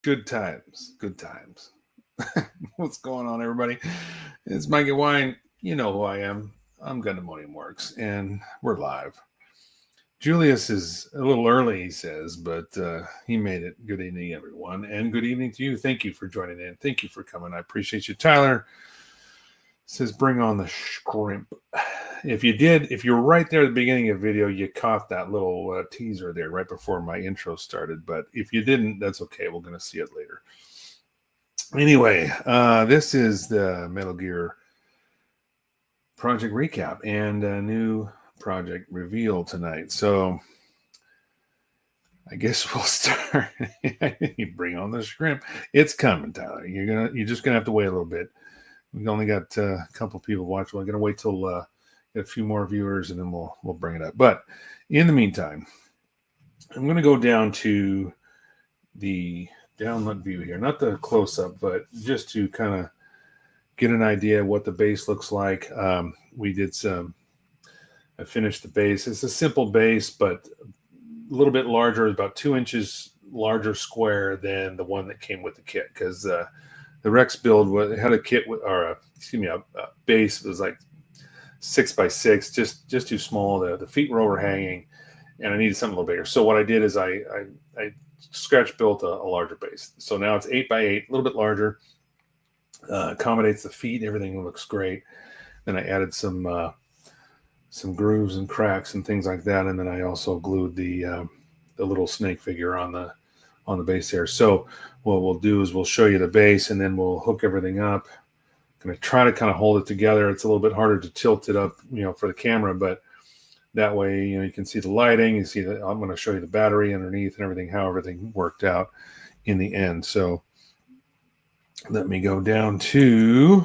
Good times. Good times. What's going on, everybody? It's Mikey Wine. You know who I am. I'm Gundamonium Works, and we're live. Julius is a little early, he says, but he made it. Good evening, everyone, and good evening to you. Thank you for joining in. Thank you for coming. I appreciate you. Tyler says, bring on the shrimp. If you were right there at the beginning of the video, you caught that little teaser there right before my intro started. But if you didn't, that's okay. We're going to see it later. Anyway, this is the Metal Gear project recap and a new project reveal tonight. So I guess we'll start. You bring on the shrimp. It's coming, Tyler. You're just gonna have to wait a little bit. We've only got a couple people watching. We're gonna wait till get a few more viewers, and then we'll bring it up. But in the meantime, I'm gonna go down to the download view here, not the close up, but just to kind of get an idea of what the base looks like. I finished the base. It's a simple base, but a little bit larger, about 2 inches larger square than the one that came with the kit, because the Rex build had a kit with, or a base was like 6x6, just too small. The feet were overhanging, and I needed something a little bigger. So what I did is I scratch built a larger base. So now it's 8x8, a little bit larger. Accommodates the feet. Everything looks great. Then I added some grooves and cracks and things like that, and then I also glued the little snake figure on the base there. So what we'll do is we'll show you the base, and then we'll hook everything up. I'm going to try to kind of hold it together. It's a little bit harder to tilt it up, for the camera, but that way, you can see the lighting. You see that I'm going to show you the battery underneath and everything, how everything worked out in the end. So let me go down to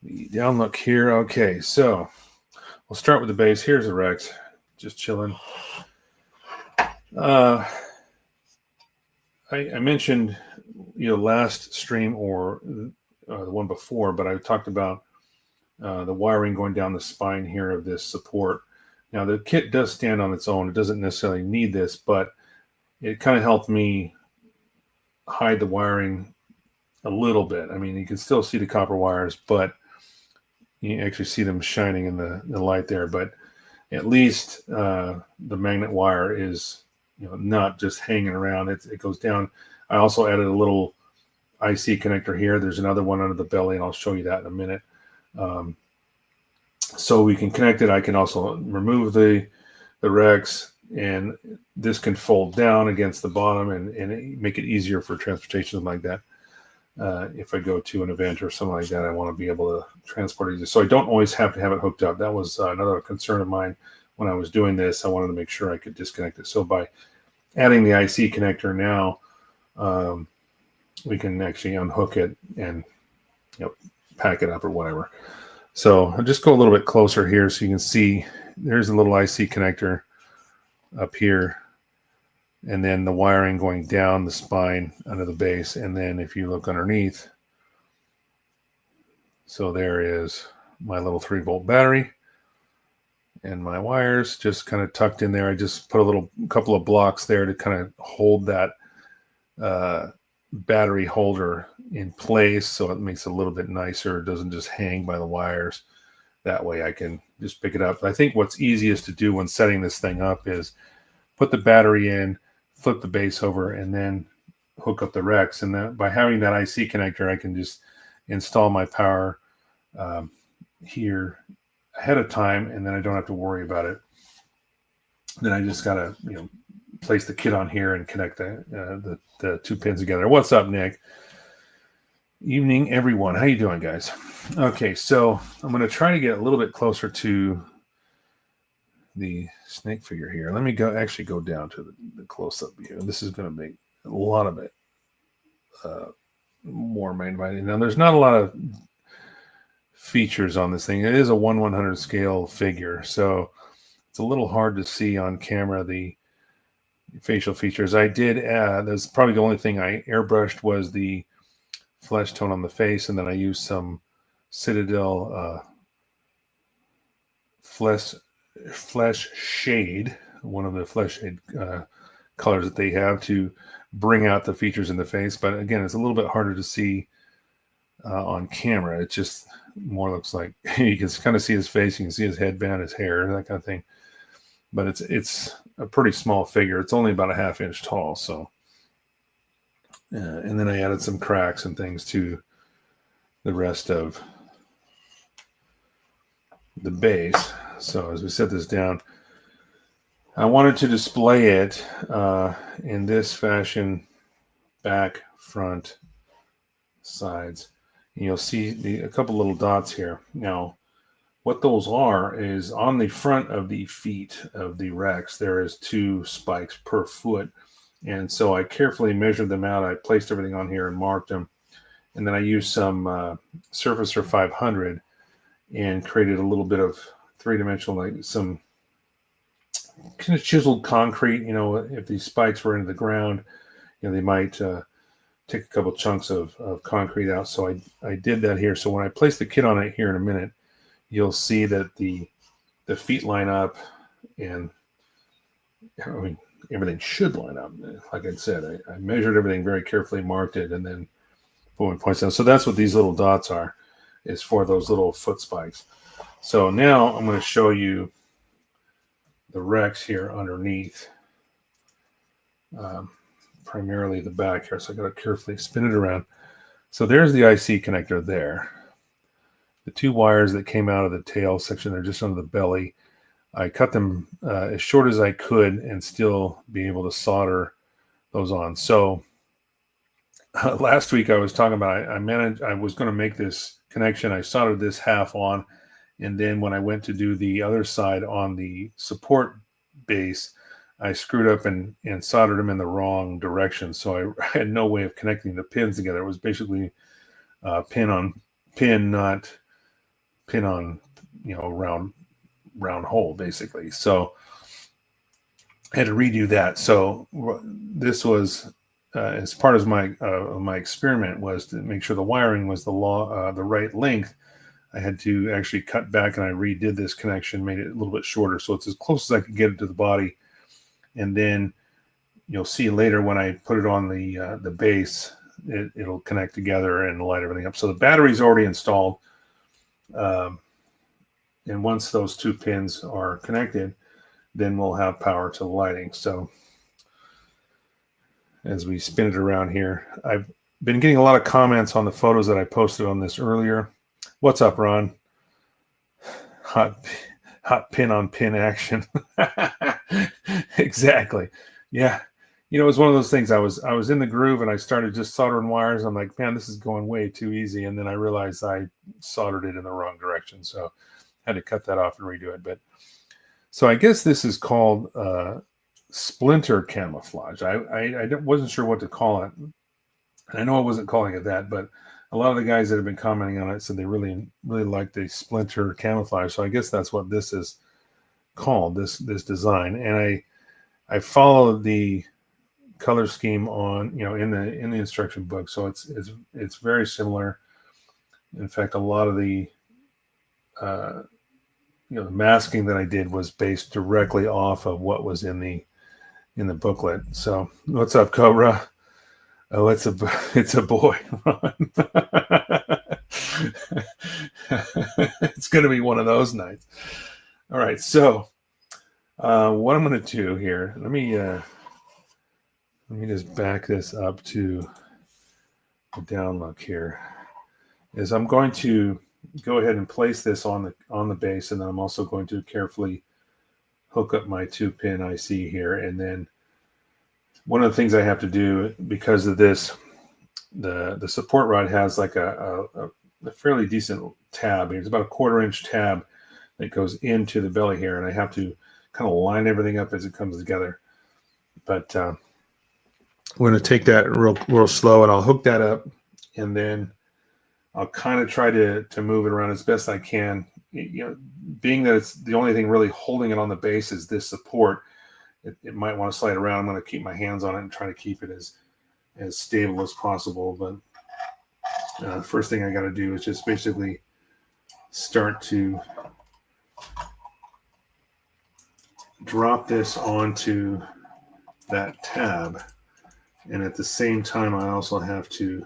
the down look here. Okay, so we'll start with the base. Here's the Rex, just chilling. I mentioned, last stream or the one before, but I talked about the wiring going down the spine here of this support. Now, the kit does stand on its own. It doesn't necessarily need this, but it kind of helped me hide the wiring a little bit. I mean, you can still see the copper wires, but you actually see them shining in the light there. But at least the magnet wire is, not just hanging around. It goes down. I also added a little IC connector here. There's another one under the belly, and I'll show you that in a minute. So we can connect it. I can also remove the Rex, and this can fold down against the bottom and make it easier for transportation like that. If I go to an event or something like that, I want to be able to transport it. So I don't always have to have it hooked up. That was another concern of mine when I was doing this. I wanted to make sure I could disconnect it. So by adding the IC connector now, we can actually unhook it and pack it up or whatever. So I'll just go a little bit closer here so you can see there's a little IC connector up here, and then the wiring going down the spine under the base. And then if you look underneath, so there is my little 3-volt battery and my wires just kind of tucked in there. I just put a couple of blocks there to kind of hold that battery holder in place, so it makes it a little bit nicer. It doesn't just hang by the wires. That way I can just pick it up. I think what's easiest to do when setting this thing up is put the battery in, flip the base over, and then hook up the Rex. And then by having that IC connector, I can just install my power here ahead of time, and then I don't have to worry about it. Then I just gotta place the kit on here and connect the 2 pins together. What's up, Nick? Evening, everyone. How you doing, guys? Okay, so I'm going to try to get a little bit closer to the snake figure here. Let me go down to the close-up view. This is going to make a lot of it more magnified. Now, there's not a lot of features on this thing. It is a 1/100 scale figure, so it's a little hard to see on camera the facial features. I did that's probably the only thing I airbrushed was the flesh tone on the face, and then I used some Citadel flesh shade, one of the flesh shade colors that they have to bring out the features in the face. But again, it's a little bit harder to see on camera. It just more looks like you can kind of see his face, you can see his headband, his hair, that kind of thing. But it's a pretty small figure. It's only about a ½ inch tall. So, and then I added some cracks and things to the rest of the base. So as we set this down, I wanted to display it in this fashion: back, front, sides. And you'll see a couple little dots here. Now, what those are is on the front of the feet of the Rex, there is 2 spikes per foot. And so I carefully measured them out. I placed everything on here and marked them. And then I used some Surfacer 500 and created a little bit of 3-dimensional, like some kind of chiseled concrete. You know, if these spikes were into the ground, you know, they might take a couple chunks of concrete out. So I did that here. So when I place the kit on it here in a minute, you'll see that the feet line up, and I mean, everything should line up. Like I said, I measured everything very carefully, marked it, and then boom, it points down. So that's what these little dots are, is for those little foot spikes. So now I'm going to show you the Rex here underneath, primarily the back here. So I got to carefully spin it around. So there's the IC connector there. The 2 wires that came out of the tail section, they're just under the belly. I cut them as short as I could and still be able to solder those on. So last week I was talking about, I was going to make this connection. I soldered this half on, and then when I went to do the other side on the support base, I screwed up and soldered them in the wrong direction. So I had no way of connecting the pins together. It was basically pin on pin, not pin on, you know, round hole, basically. So I had to redo that. So this was as part of my experiment, was to make sure the wiring was the right length. I had to actually cut back, and I redid this connection, made it a little bit shorter, so it's as close as I could get it to the body. And then you'll see later when I put it on the base, it'll connect together and light everything up. So the battery's already installed. And once those 2 pins are connected, then we'll have power to the lighting. So as we spin it around here, I've been getting a lot of comments on the photos that I posted on this earlier. What's up, Ron? Hot pin on pin action. Exactly. Yeah. You know, it was one of those things. I was in the groove and I started just soldering wires. I'm like, man, this is going way too easy. And then I realized I soldered it in the wrong direction. So I had to cut that off and redo it. But so I guess this is called splinter camouflage. I wasn't sure what to call it. And I know I wasn't calling it that, but a lot of the guys that have been commenting on it said they really liked the splinter camouflage. So I guess that's what this is called, this design. And I followed the color scheme on, you know, in the instruction book. So it's very similar. In fact, a lot of the the masking that I did was based directly off of what was in the booklet. So what's up, Cobra? Oh, it's a boy. It's going to be one of those nights. All right. So what I'm going to do here, let me just back this up to the down look here, is I'm going to go ahead and place this on the base, and then I'm also going to carefully hook up my 2-pin IC here. And then one of the things I have to do, because of this, the support rod has like a fairly decent tab. It's about a 1/4 inch tab that goes into the belly here, and I have to kind of line everything up as it comes together. But we're going to take that real slow, and I'll hook that up, and then I'll kind of try to move it around as best I can. You know, being that it's the only thing really holding it on the base is this support, it might want to slide around. I'm going to keep my hands on it and try to keep it as stable as possible. But the first thing I got to do is just basically start to drop this onto that tab. And at the same time, I also have to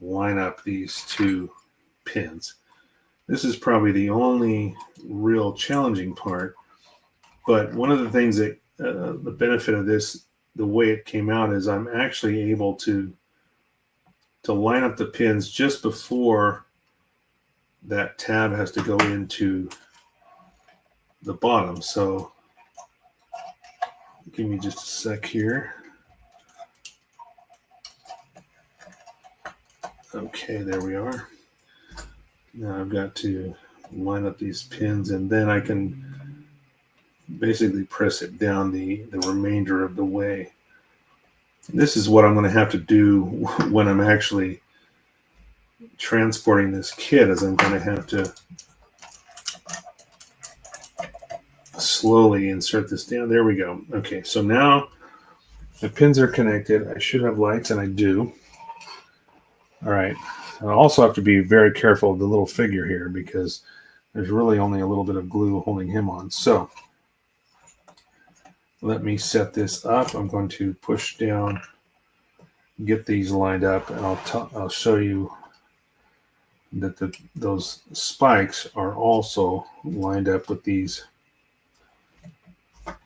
line up these two pins. This is probably the only real challenging part. But one of the things that the benefit of this, the way it came out, is I'm actually able to line up the pins just before that tab has to go into the bottom. So give me just a sec here. Okay, there we are. Now I've got to line up these pins, and then I can basically press it down the remainder of the way. This is what I'm going to have to do when I'm actually transporting this kit, is I'm going to have to slowly insert this down. There we go. Okay, so now the pins are connected. I should have lights, and I do. All right. I also have to be very careful of the little figure here because there's really only a little bit of glue holding him on. So let me set this up. I'm going to push down, get these lined up, and I'll show you that those spikes are also lined up with these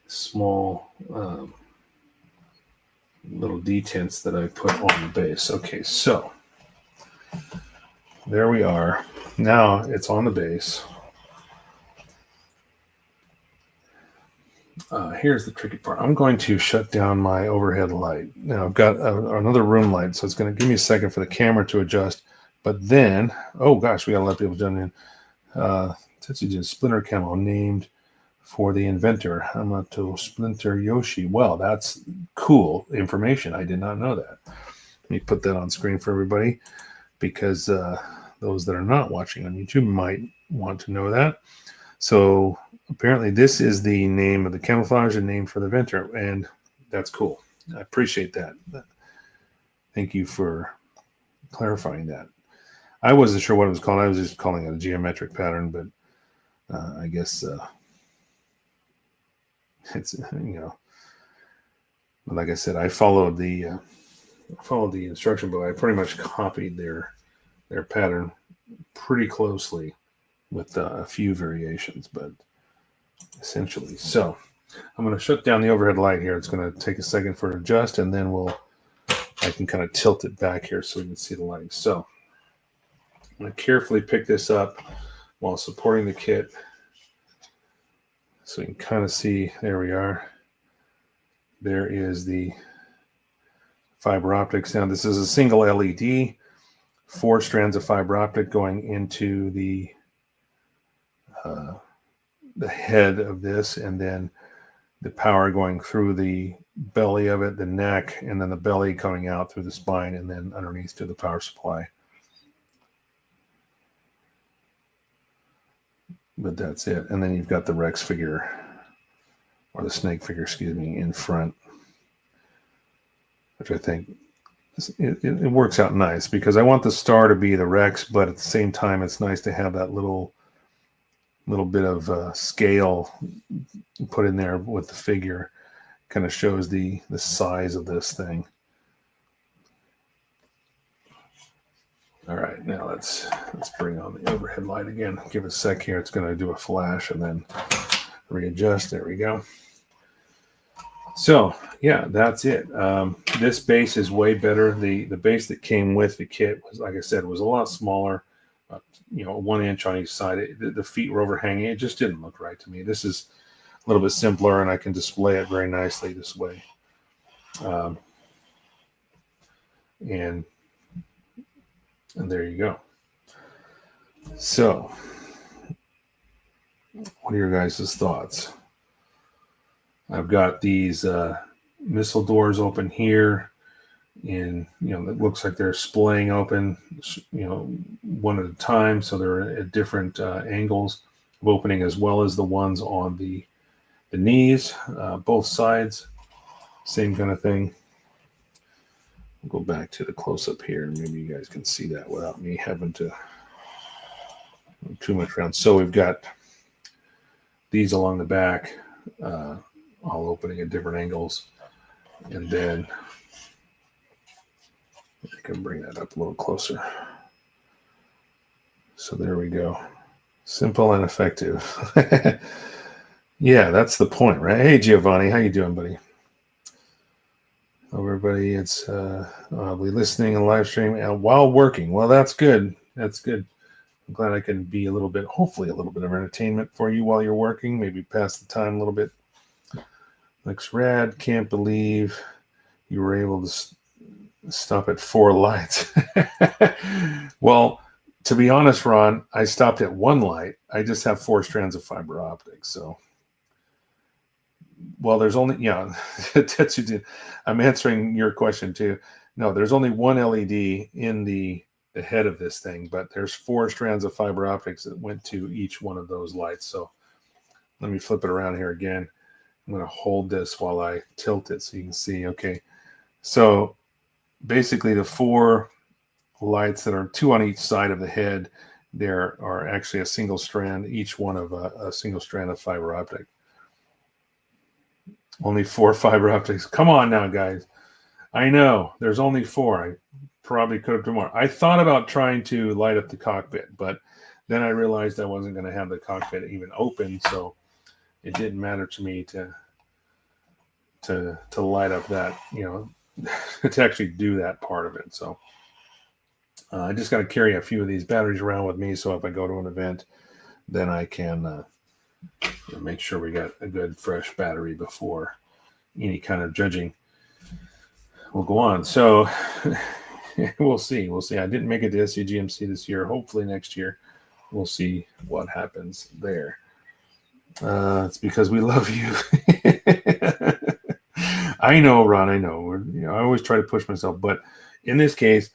small little detents that I put on the base. Okay, so there we are. Now it's on the base. Here's the tricky part. I'm going to shut down my overhead light. Now I've got another room light, so it's going to give me a second for the camera to adjust. But then, oh gosh, we got to let people jump in. Tetsujin Splinter Camo named for the inventor, Hamato Splinter Yoshi. Well, that's cool information. I did not know that. Let me put that on screen for everybody, because those that are not watching on YouTube might want to know that. So apparently this is the name of the camouflage and name for the inventor, and that's cool. I appreciate that. Thank you for clarifying that. I wasn't sure what it was called. I was just calling it a geometric pattern, but I guess it's, like I said, I followed the instruction book. I pretty much copied their pattern pretty closely with a few variations, but essentially. So I'm going to shut down the overhead light here. It's going to take a second for it to adjust, and then I can kind of tilt it back here so we can see the light. So I'm going to carefully pick this up while supporting the kit, so you can kind of see. There we are. There is the fiber optics. Now this is a single LED, 4 strands of fiber optic going into the head of this, and then the power going through the belly of it, the neck, and then the belly coming out through the spine, and then underneath to the power supply. But that's it. And then you've got the Rex figure, or the snake figure, excuse me, in front, which I think it works out nice, because I want the star to be the Rex, but at the same time, it's nice to have that little bit of scale put in there with the figure. Kind of shows the size of this thing. All right, now let's bring on the overhead light again. Give it a sec here. It's going to do a flash and then readjust. There we go. So yeah, that's it. This base is way better. The base that came with the kit was, like I said, was a lot smaller. 1 inch on each side. The feet were overhanging. It just didn't look right to me. This is a little bit simpler, and I can display it very nicely this way. And there you go. So, what are your guys' thoughts? I've got these missile doors open here, and it looks like they're splaying open, one at a time, so they're at different angles of opening, as well as the ones on the knees, both sides, same kind of thing. We'll go back to the close-up here, and maybe you guys can see that without me having to move too much around. So we've got these along the back, all opening at different angles. And then I can bring that up a little closer. So there we go. Simple and effective. Yeah, that's the point, right? Hey, Giovanni, how you doing, buddy? Hello, everybody. It's I'll be listening and live streaming while working. Well, that's good. That's good. I'm glad I can be hopefully a little bit of entertainment for you while you're working. Maybe pass the time a little bit. Looks rad. Can't believe you were able to stop at 4 lights. Well, to be honest, Ron, I stopped at 1 light. I just have 4 strands of fiber optics. So, well, there's only, that's you did. I'm answering your question too. No, there's only 1 LED in the head of this thing, but there's 4 strands of fiber optics that went to each one of those lights. So let me flip it around here again. I'm going to hold this while I tilt it so you can see. Okay. So basically the 4 lights that are 2 on each side of the head, there are actually a single strand, each one of a single strand of fiber optic. Only 4 fiber optics. Come on now, guys. I know there's only 4. I probably could have done more. I thought about trying to light up the cockpit, but then I realized I wasn't going to have the cockpit even open, so it didn't matter to me to light up that, to actually do that part of it. So I just got to carry a few of these batteries around with me, so if I go to an event, then I can make sure we got a good fresh battery before any kind of judging will go on. So we'll see. I didn't make it to SCGMC this year. Hopefully next year we'll see what happens there. It's because we love you. I know, Ron. I know. I always try to push myself, but in this case,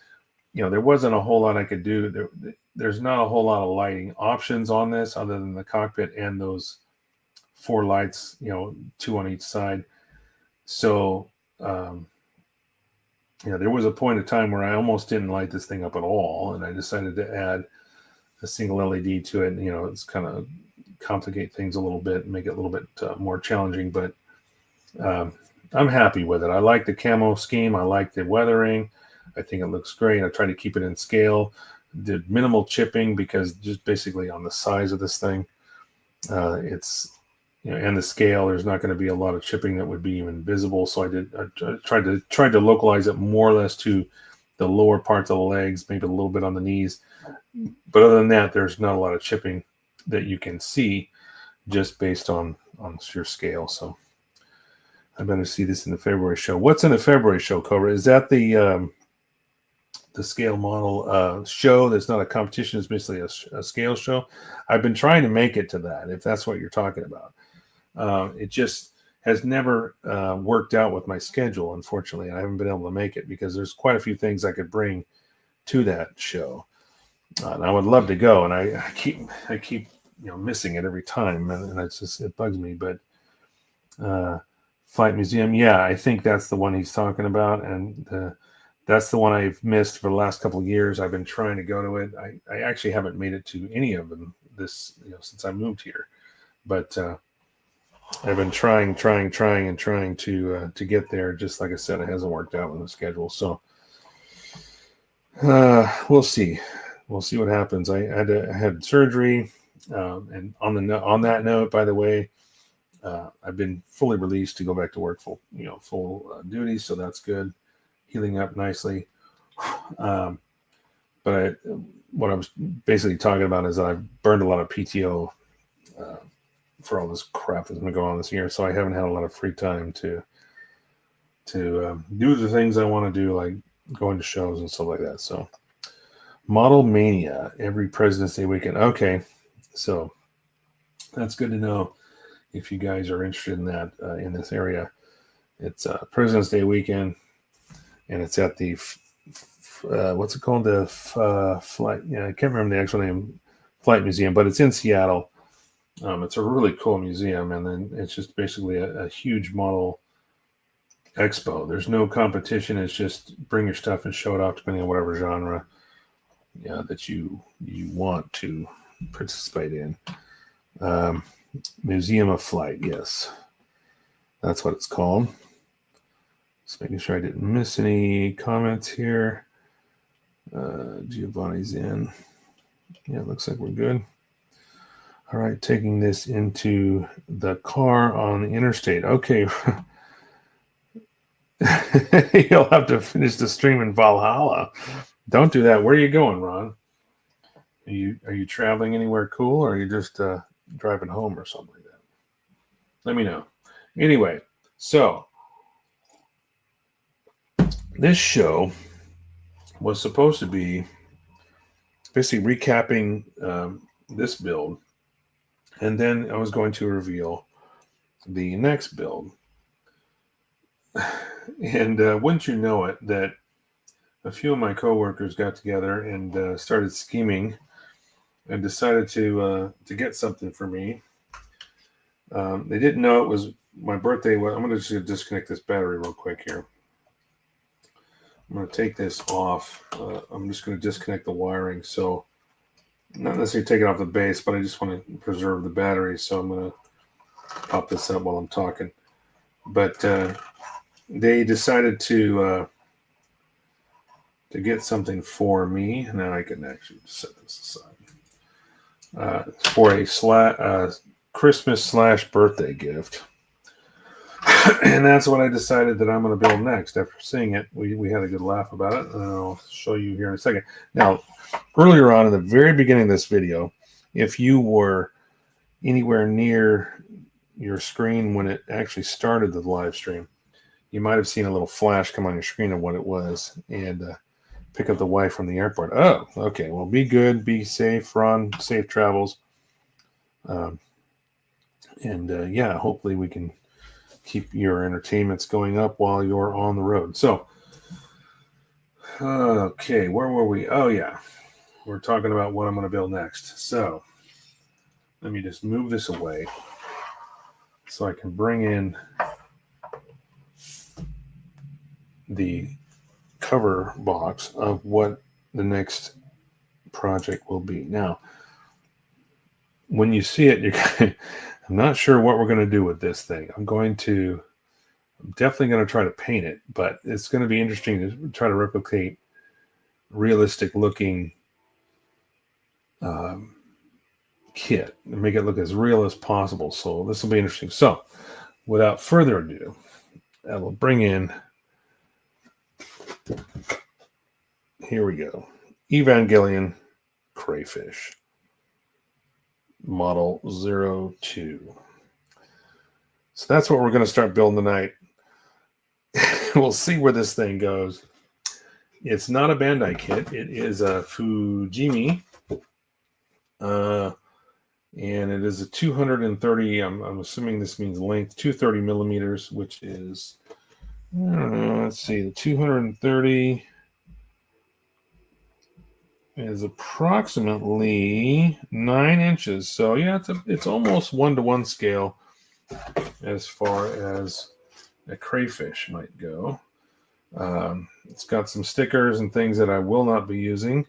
there wasn't a whole lot I could do. There's not a whole lot of lighting options on this other than the cockpit and those 4 lights, 2 on each side. So, there was a point of time where I almost didn't light this thing up at all, and I decided to add a single LED to it. It's kind of complicate things a little bit, make it a little bit more challenging, but I'm happy with it. I like the camo scheme. I like the weathering. I think it looks great. I tried to keep it in scale. Did minimal chipping because just basically on the size of this thing, it's and the scale, there's not going to be a lot of chipping that would be even visible. So I tried to localize it more or less to the lower parts of the legs, maybe a little bit on the knees. But other than that, there's not a lot of chipping that you can see just based on sheer scale. So I better see this in the February show. What's in the February show, Cobra? Is that the scale model show that's not a competition? It's basically a scale show. I've been trying to make it to that, if that's what you're talking about. It just has never worked out with my schedule, unfortunately. I haven't been able to make it because there's quite a few things I could bring to that show. And I would love to go, and I keep missing it every time, and it bugs me. But Flight Museum, yeah, I think that's the one he's talking about, and that's the one I've missed for the last couple of years. I've been trying to go to it. I actually haven't made it to any of them since I moved here, but I've been trying to get there. Just like I said, it hasn't worked out with the schedule. So we'll see. We'll see what happens. I had surgery, and on that note, by the way, I've been fully released to go back to work full duty. So that's good. Healing up nicely. But what I was basically talking about is that I've burned a lot of PTO for all this crap that's been going on this year. So I haven't had a lot of free time to do the things I want to do, like going to shows and stuff like that. So Model Mania every President's Day weekend. Okay. So that's good to know if you guys are interested in that in this area. It's President's Day weekend, and it's at the what's it called? The flight. Yeah, I can't remember the actual name. Flight Museum, but it's in Seattle. It's a really cool museum, and then it's just basically a huge model expo. There's no competition. It's just bring your stuff and show it off, depending on whatever genre that you want to participate in. Museum of Flight, yes, that's what it's called. Just making sure I didn't miss any comments here. Giovanni's in. Yeah, it looks like we're good. All right, taking this into the car on the interstate. Okay. You'll have to finish the stream in Valhalla. Don't do that. Where are you going, Ron? Are you traveling anywhere cool, or are you just driving home or something like that? Let me know. Anyway, so this show was supposed to be basically recapping this build, and then I was going to reveal the next build. And wouldn't you know it, that a few of my coworkers got together and started scheming and decided to get something for me. They didn't know it was my birthday. I'm going to just disconnect this battery real quick here. I'm going to take this off. I'm just going to disconnect the wiring. So not necessarily take it off the base, but I just want to preserve the battery. So I'm going to pop this up while I'm talking. But they decided to get something for me. Now I can actually set this aside. For a Christmas/birthday gift. And that's what I decided that I'm going to build next. After seeing it, we had a good laugh about it, and I'll show you here in a second. Now, earlier on in the very beginning of this video, if you were anywhere near your screen when it actually started the live stream, you might have seen a little flash come on your screen of what it was, and pick up the wife from the airport. Oh, okay. Well, be good, be safe, Ron. Safe travels. Yeah, hopefully we can keep your entertainments going up while you're on the road. So, okay, where were we? Oh, yeah. We're talking about what I'm going to build next. So, let me just move this away so I can bring in the cover box of what the next project will be. Now, when you see it, I'm not sure what we're going to do with this thing. I'm definitely going to try to paint it, but it's going to be interesting to try to replicate realistic looking kit and make it look as real as possible. So this will be interesting. So without further ado, I will bring in, here we go, Evangelion Crayfish. Model 02. So that's what we're going to start building tonight. We'll see where this thing goes. It's not a Bandai kit. It is a Fujimi. And it is a 230, I'm assuming this means length, 230 millimeters, which is, let's see, the 230 is approximately 9 inches. So yeah, it's almost 1-to-1 scale as far as a crayfish might go. It's got some stickers and things that I will not be using.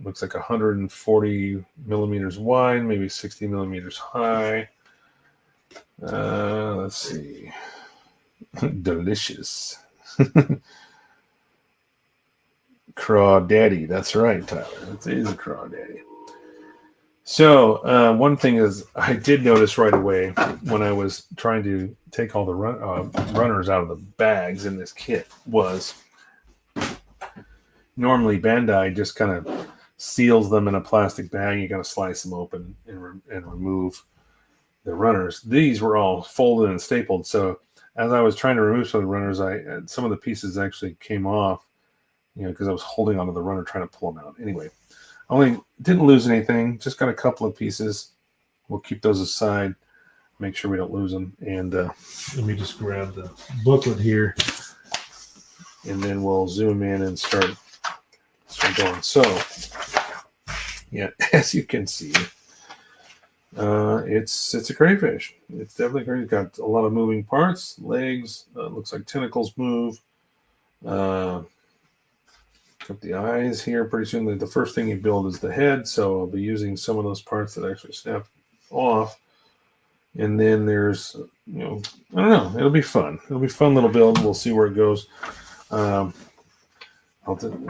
Looks like 140 millimeters wide, maybe 60 millimeters high. Let's see. Delicious. Crawdaddy. That's right, Tyler. It is a crawdaddy. So one thing is, I did notice right away when I was trying to take all the runners out of the bags in this kit was normally Bandai just kind of seals them in a plastic bag. You got to slice them open and remove the runners. These were all folded and stapled. So as I was trying to remove some of the runners, some of the pieces actually came off, because I was holding onto the runner trying to pull them out. Anyway, only didn't lose anything. Just got a couple of pieces. We'll keep those aside. Make sure we don't lose them. And let me just grab the booklet here, and then we'll zoom in and start going. So, yeah, as you can see, it's a crayfish. It's definitely great. It's got a lot of moving parts, legs. Looks like tentacles move. Got the eyes here. Pretty soon, the first thing you build is the head. So I'll be using some of those parts that actually snap off. And then there's I don't know. It'll be fun. It'll be a fun little build. We'll see where it goes. I'll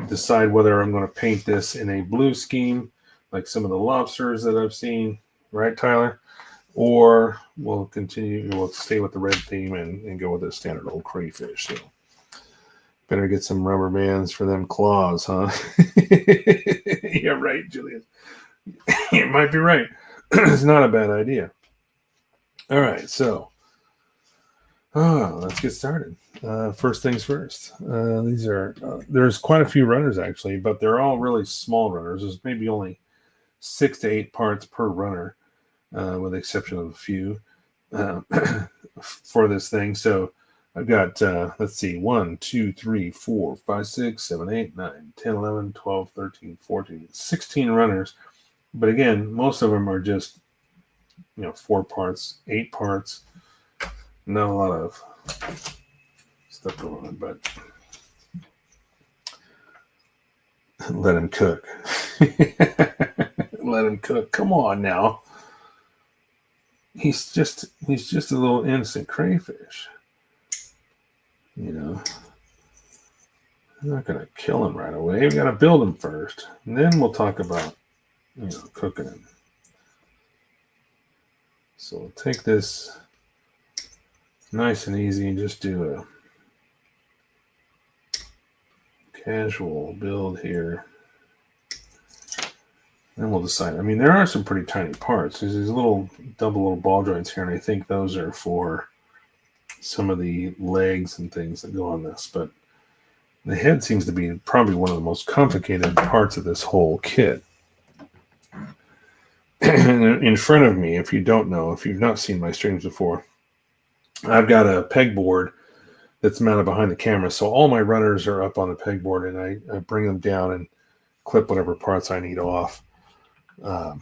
decide whether I'm going to paint this in a blue scheme, like some of the lobsters that I've seen, right, Tyler? Or we'll stay with the red theme and go with a standard old crayfish. So better get some rubber bands for them claws, huh? Yeah, right, Julian. You might be right. It's not a bad idea. All right, so let's get started. First things first. There's quite a few runners actually, but they're all really small runners. There's maybe only 6 to 8 parts per runner, with the exception of a few for this thing. So I've got, let's see, 1, 2, 3, 4, 5, 6, 7, 8, 9, 10, 11, 12, 13, 14, 16 runners. But again, most of them are just, 4 parts, 8 parts. Not a lot of stuff going on, but let him cook. Let him cook. Come on now. He's just a little innocent crayfish. I'm not gonna kill him right away. We gotta build him first, and then we'll talk about cooking him. So we'll take this nice and easy and just do a casual build here. Then we'll decide. I mean, there are some pretty tiny parts. There's these little ball joints here, and I think those are for some of the legs and things that go on this. But the head seems to be probably one of the most complicated parts of this whole kit. In front of me, if you don't know, if you've not seen my streams before, I've got a pegboard that's mounted behind the camera. So all my runners are up on the pegboard, and I bring them down and clip whatever parts I need off. But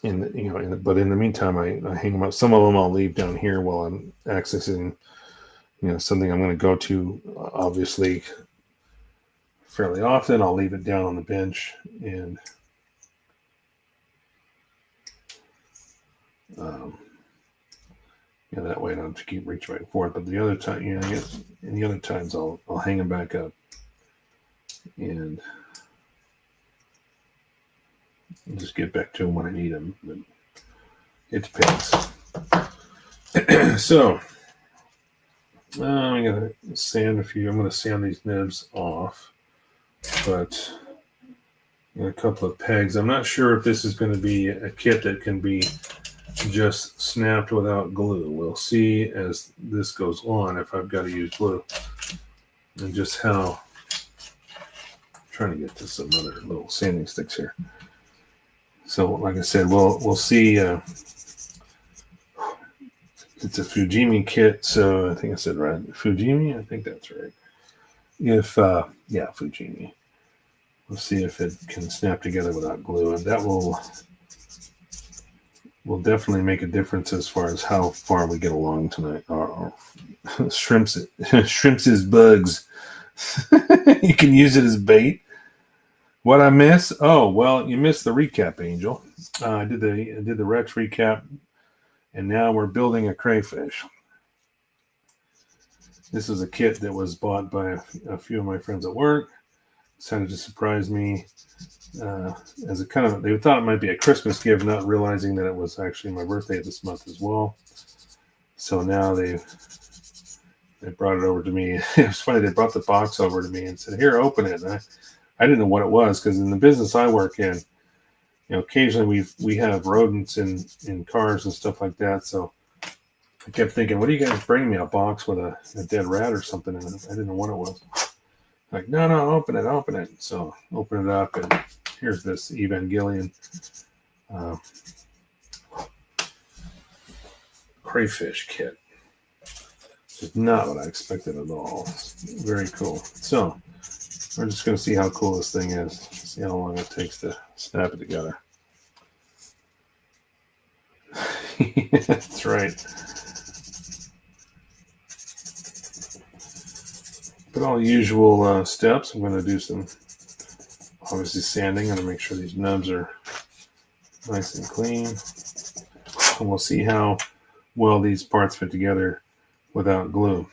in the meantime, I hang them up. Some of them I'll leave down here while I'm accessing, something I'm going to go to, obviously, fairly often. I'll leave it down on the bench, and that way I don't have to keep reaching back and forth. But the other time, the other times I'll hang them back up, and just get back to them when I need them. But it depends. So I'm gonna sand a few. I'm gonna sand these nibs off, but a couple of pegs. I'm not sure if this is going to be a kit that can be just snapped without glue. We'll see as this goes on if I've got to use glue, and just how. I'm trying to get to some other little sanding sticks here. So, like I said, we'll see. It's a Fujimi kit, so I think I said right. Fujimi, I think that's right. Fujimi. We'll see if it can snap together without glue, and that will definitely make a difference as far as how far we get along tonight. Shrimps is bugs. You can use it as bait. What I miss? Oh, well, you missed the recap, Angel. I did the Rex recap, and now we're building a crayfish. This is a kit that was bought by a few of my friends at work. Decided to surprise me as a kind of. They thought it might be a Christmas gift, not realizing that it was actually my birthday this month as well. So now they brought it over to me. It was funny. They brought the box over to me and said, "Here, open it." And I didn't know what it was, because in the business I work in, occasionally we have rodents in cars and stuff like that. So I kept thinking, what are you guys bringing me? A box with a dead rat or something in it? I didn't know what it was. Like, no, open it. So open it up, and here's this Evangelion crayfish kit. It's not what I expected at all. It's very cool. So we're just going to see how cool this thing is. See how long it takes to snap it together. That's right. But all the usual steps. I'm going to do some, obviously, sanding. I'm going to make sure these nubs are nice and clean. And we'll see how well these parts fit together without glue.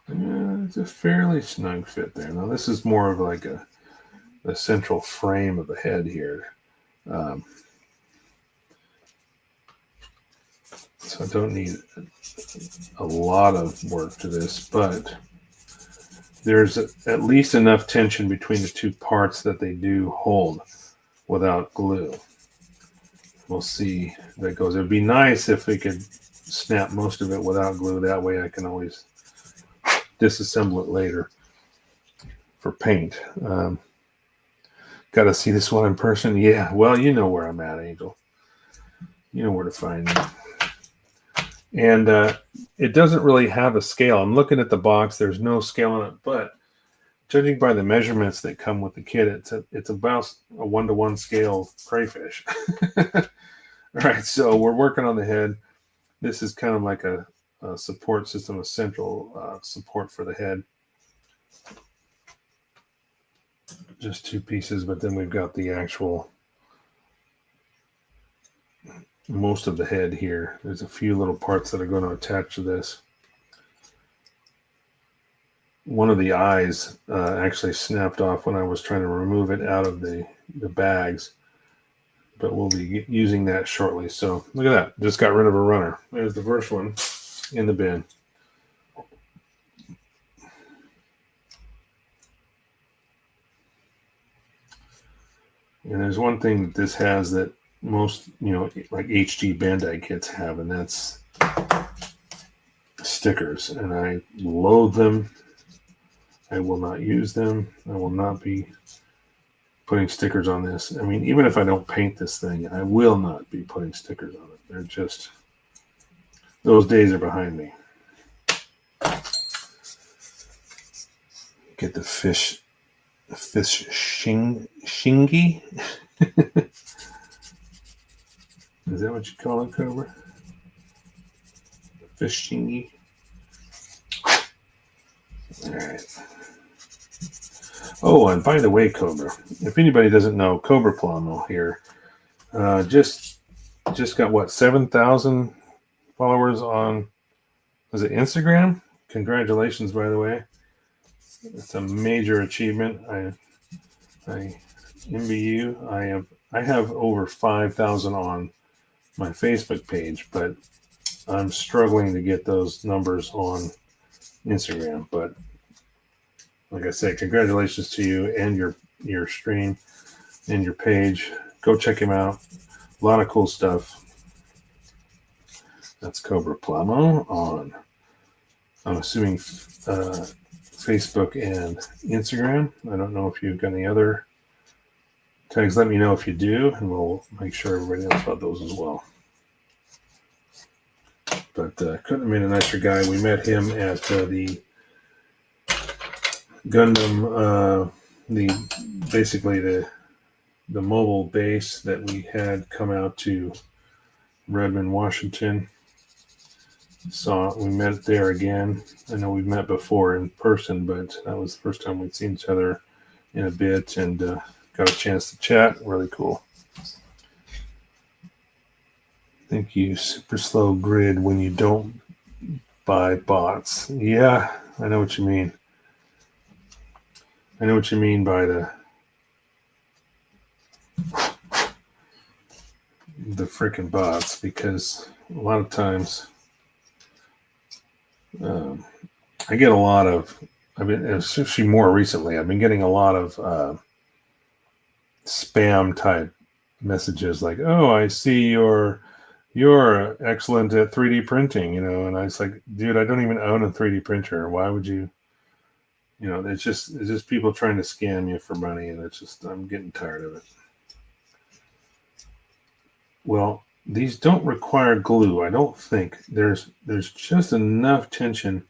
It's a fairly snug fit there. Now this is more of like a central frame of the head here. So I don't need a lot of work to this, but there's at least enough tension between the two parts that they do hold without glue. We'll see if that goes. It would be nice if we could snap most of it without glue. That way I can always disassemble it later for paint. Got to see this one in person? Yeah, well, you know where I'm at, Angel. You know where to find me. And it doesn't really have a scale. I'm looking at the box. There's no scale on it, but judging by the measurements that come with the kit, it's about a 1-to-1 scale crayfish. All right, so we're working on the head. This is kind of like a support system, a central support for the head. Just 2 pieces, but then we've got the actual most of the head here. There's a few little parts that are going to attach to this. One of the eyes actually snapped off when I was trying to remove it out of the bags, but we'll be using that shortly. So look at that, just got rid of a runner. There's the first one in the bin. And there's one thing that this has that most, like HG Bandai kits have, and that's stickers. And I loathe them. I will not use them. I will not be putting stickers on this. I mean, even if I don't paint this thing, I will not be putting stickers on it. They're just, those days are behind me. Get the fish shingy. Is that what you call it, Cobra? Fish shingy. All right. Oh, and by the way, Cobra, if anybody doesn't know, Cobra Plamo here just got what, 7,000 followers on, was it Instagram? Congratulations, by the way. It's a major achievement. I envy you. I have over 5,000 on my Facebook page, but I'm struggling to get those numbers on Instagram. But like I said, congratulations to you and your stream and your page. Go check him out. A lot of cool stuff. That's Cobra Plamo on, I'm assuming, Facebook and Instagram. I don't know if you've got any other tags. Let me know if you do, and we'll make sure everybody knows about those as well. But couldn't have made a nicer guy. We met him at the Gundam, basically the mobile base that we had come out to Redmond, Washington. We met there again. I know we've met before in person, but that was the first time we'd seen each other in a bit, and got a chance to chat. Really cool. Thank you, Super Slow Grid, when you don't buy bots. Yeah, I know what you mean. I know what you mean by the freaking bots, because a lot of times I get a lot of, especially more recently, I've been getting a lot of spam type messages like, oh, I see you're excellent at 3D printing, and I was like, dude, I don't even own a 3D printer. Why would you, it's just people trying to scam you for money, and I'm getting tired of it. Well, these don't require glue. I don't think there's just enough tension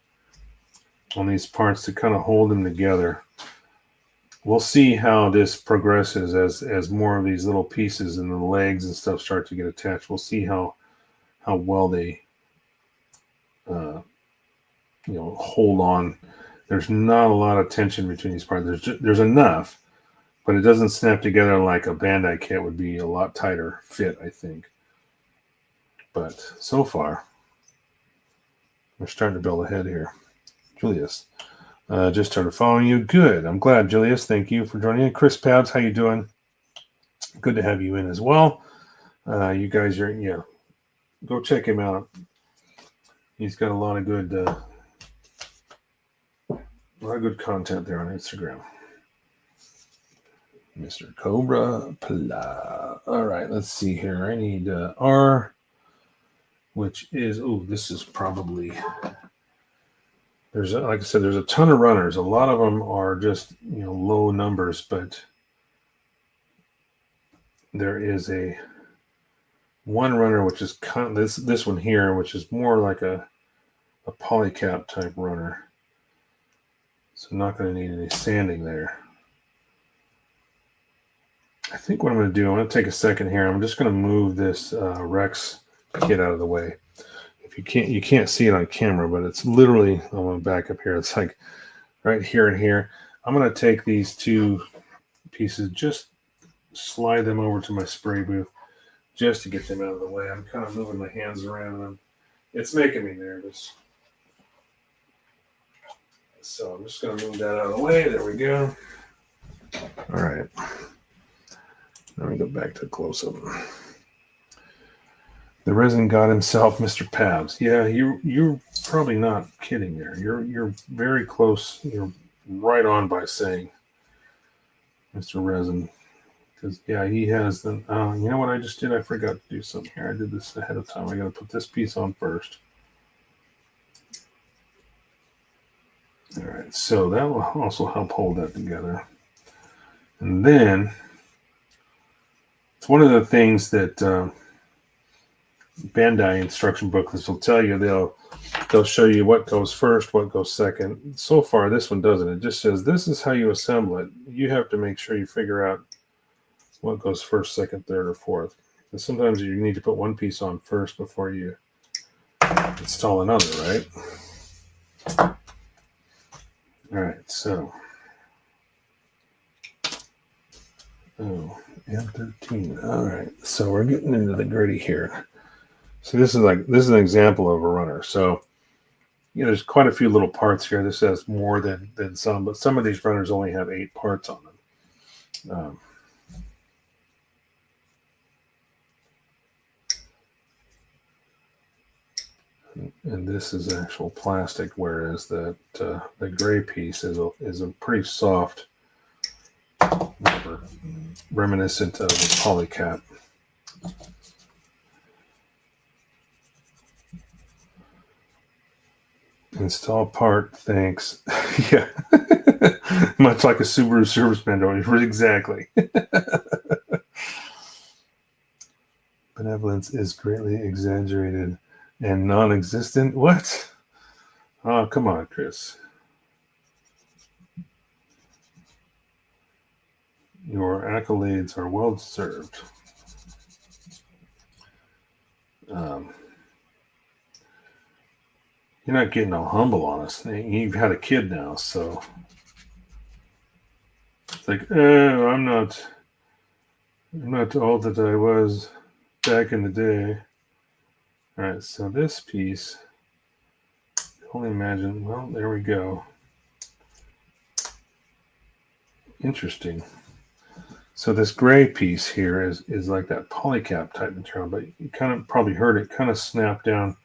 on these parts to kind of hold them together. We'll see how this progresses as more of these little pieces and the legs and stuff start to get attached. We'll see how well they hold on. There's not a lot of tension between these parts. There's enough, but it doesn't snap together like a Bandai kit would be. A lot tighter fit, I think. But so far, we're starting to build ahead here. Julius, just started following you. Good. I'm glad, Julius. Thank you for joining in. Chris Pabs, how you doing? Good to have you in as well. You guys are, yeah, go check him out. He's got a lot of good content there on Instagram. Mr. Cobra Pla. All right, let's see here. I need R, which is, this is probably, like I said, there's a ton of runners. A lot of them are just, low numbers, but there is one runner, which is this one here, which is more like a polycap type runner. So I'm not going to need any sanding there. I think what I'm going to do, I'm going to take a second here. I'm just going to move this Rex kit out of the way. If you can't see it on camera, but it's literally, I'm going to back up here. It's like right here and here. I'm going to take these two pieces, just slide them over to my spray booth just to get them out of the way. I'm kind of moving my hands around and it's making me nervous. So I'm just going to move that out of the way. There we go. All right. Let me go back to close-up. The resin god himself, Mr. Pabs. Yeah, you're probably not kidding there. You're very close. You're right on by saying Mr. Resin. Because, yeah, he has the... you know what I just did? I forgot to do something here. I did this ahead of time. I got to put this piece on first. All right, so that will also help hold that together. And then, it's one of the things that Bandai instruction booklets will tell you. They'll show you what goes first, what goes second. So far, this one doesn't. It just says, this is how you assemble it. You have to make sure you figure out what goes first, second, third, or fourth. And sometimes you need to put one piece on first before you install another, right? All right, so M13. All right, so we're getting into the gritty here. So this is an example of a runner. So there's quite a few little parts here. This has more than some, but some of these runners only have 8 parts on them. And this is actual plastic, whereas the gray piece is a pretty soft rubber, reminiscent of a polycap. Install part, thanks. Yeah, much like a Subaru service manual. Exactly. Benevolence is greatly exaggerated and non-existent. What? Oh, come on, Chris. Your accolades are well deserved. You're not getting all humble on us. You've had a kid now, so it's like, I'm not all that I was back in the day. All right, so this piece, only imagine, well, there we go. Interesting. So this gray piece here is like that polycap type material, but you kind of probably heard it kind of snap down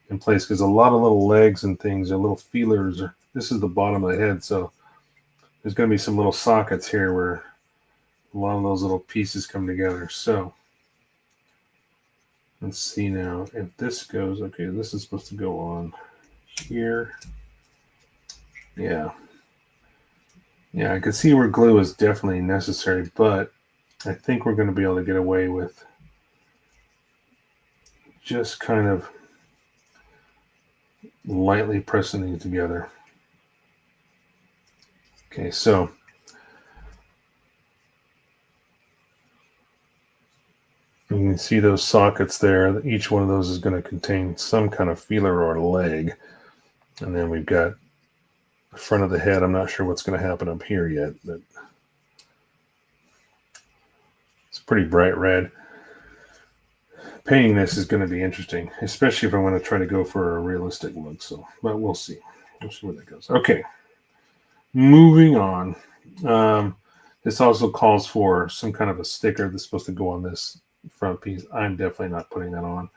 in place because a lot of little legs and things are little feelers. This is the bottom of the head, so there's going to be some little sockets here where a lot of those little pieces come together. So let's see now if this goes. Okay, this is supposed to go on here. Yeah, I can see where glue is definitely necessary, but I think we're going to be able to get away with just kind of lightly pressing these together. Okay, so you can see those sockets there. Each one of those is going to contain some kind of feeler or leg. And then we've got the front of the head. I'm not sure what's going to happen up here yet, but pretty bright red. Painting this is going to be interesting, especially if I want to try to go for a realistic look. So, but we'll see. We'll see where that goes. Okay, moving on. This also calls for some kind of a sticker that's supposed to go on this front piece. I'm definitely not putting that on.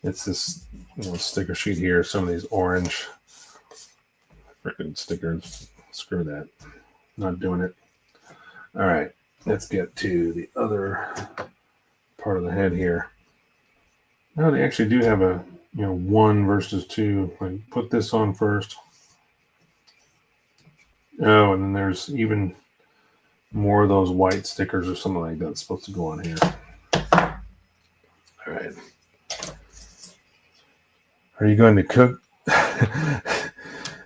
It's this sticker sheet here. Some of these orange freaking stickers. Screw that. Not doing it. All right, let's get to the other part of the head here. Now they actually do have a 1 versus 2. Like put this on first. Oh, and then there's even more of those white stickers or something like that supposed to go on here. All right. Are you going to cook?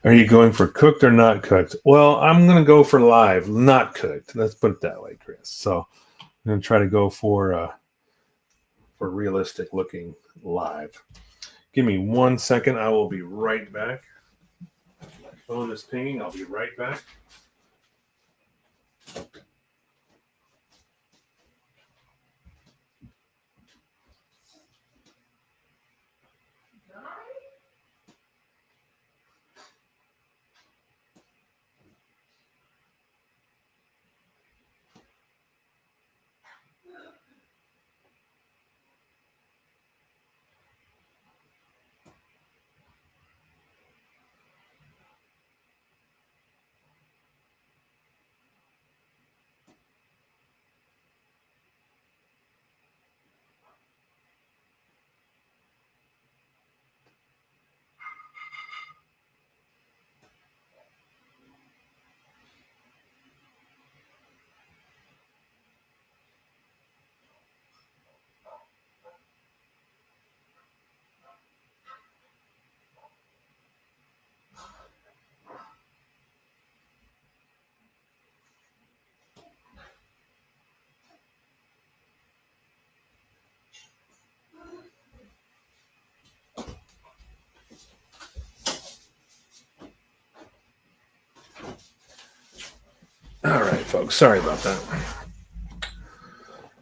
Are you going for cooked or not cooked? Well, I'm going to go for live, not cooked. Let's put it that way, Chris. So I'm going to try to go for realistic looking live. Give me 1 second. I will be right back. My phone is pinging. I'll be right back. All right, folks. Sorry about that.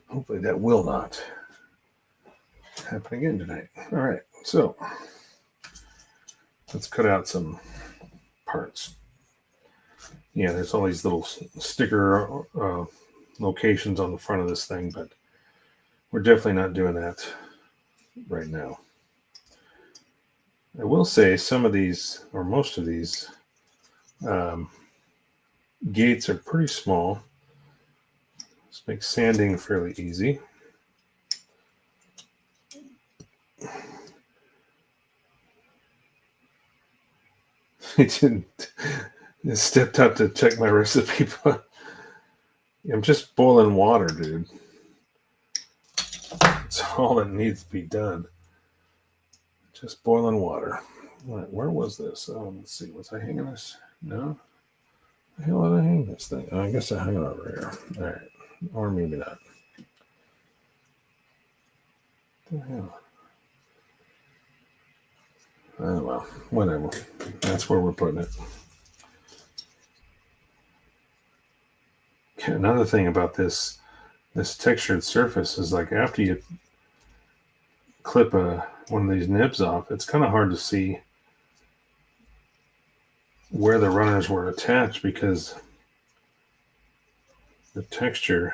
Hopefully that will not happen again tonight. All right. So let's cut out some parts. Yeah, there's all these little sticker locations on the front of this thing, but we're definitely not doing that right now. I will say some of these, or most of these, gates are pretty small. This makes sanding fairly easy. I didn't. I stepped up to check my recipe, but I'm just boiling water, dude. That's all that needs to be done. Just boiling water. Right, where was this? Let's see. Was I hanging this? No. The hell did I hang this thing? I guess I hung it over here. All right. Or maybe not. What the hell? Oh, well. Whatever. That's where we're putting it. Okay, another thing about this textured surface is like after you clip one of these nibs off, it's kind of hard to see where the runners were attached because the texture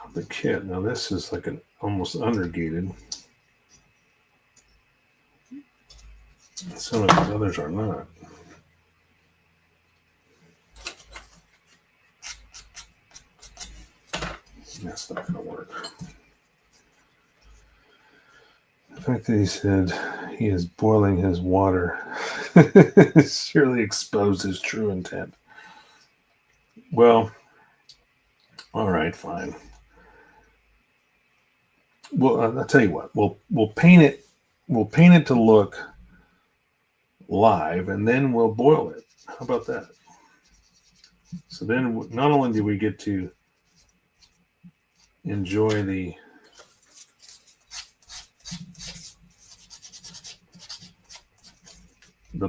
of the kit. Now this is like an almost undergated. Some of these others are not. That's not going to work. The fact that he said he is boiling his water surely exposed his true intent. Well, all right, fine. Well, I'll tell you what. We'll paint it. We'll paint it to look live, and then we'll boil it. How about that? So then, not only do we get to enjoy the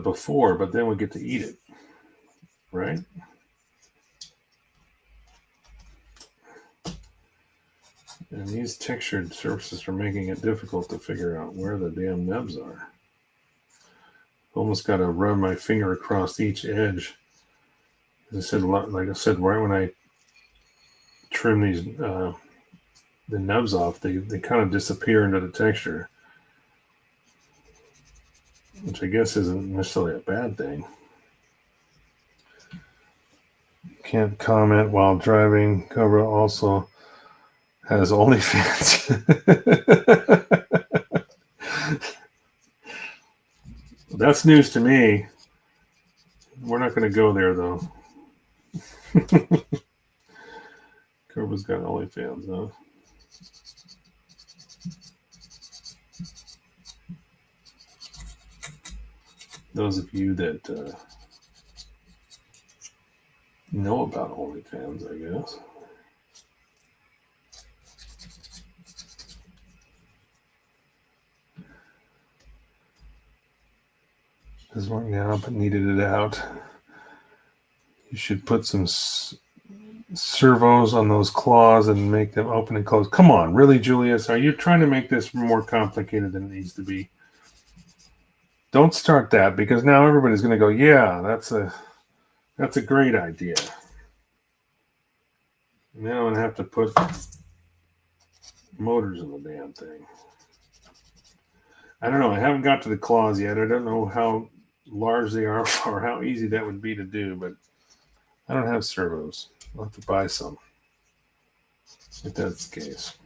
before, but then we get to eat it, right? And these textured surfaces are making it difficult to figure out where the damn nubs are. Almost got to run my finger across each edge. As I said, like I said, right when I trim these the nubs off, they kind of disappear into the texture, which I guess isn't necessarily a bad thing. Can't comment while driving. Cobra also has OnlyFans. That's news to me. We're not going to go there, though. Cobra's got OnlyFans, though. Those of you that know about OnlyFans, I guess. Is working out, but needed it out. You should put some servos on those claws and make them open and close. Come on, really, Julius? Are you trying to make this more complicated than it needs to be? Don't start that, because now everybody's going to go, yeah, that's a great idea. Now I'm going to have to put motors in the damn thing. I don't know. I haven't got to the claws yet. I don't know how large they are or how easy that would be to do, but I don't have servos. I'll have to buy some if that's the case.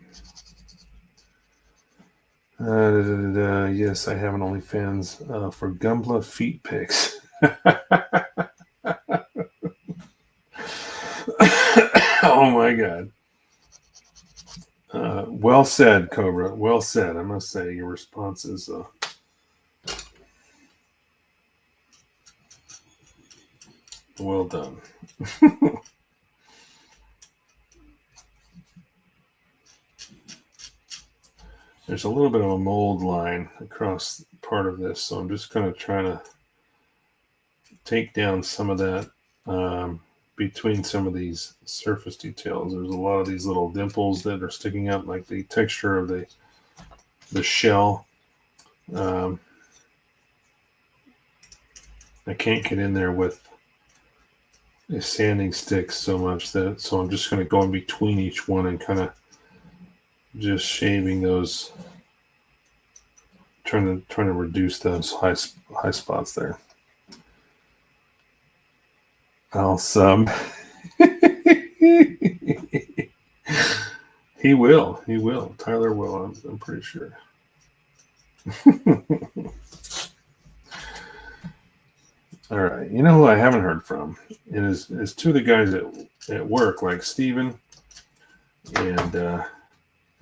Yes, I have an OnlyFans for Gumbla feet pics. Oh my God. Well said, Cobra. Well said. I must say your response is well done. There's a little bit of a mold line across part of this, so I'm just going to try to take down some of that between some of these surface details. There's a lot of these little dimples that are sticking out, like the texture of the shell. I can't get in there with a sanding stick so much so I'm just going to go in between each one and kind of just shaving those, trying to reduce those high spots there. I'll sub. He will. Tyler will. I'm pretty sure. All right. You know who I haven't heard from? And is two of the guys at work, like Steven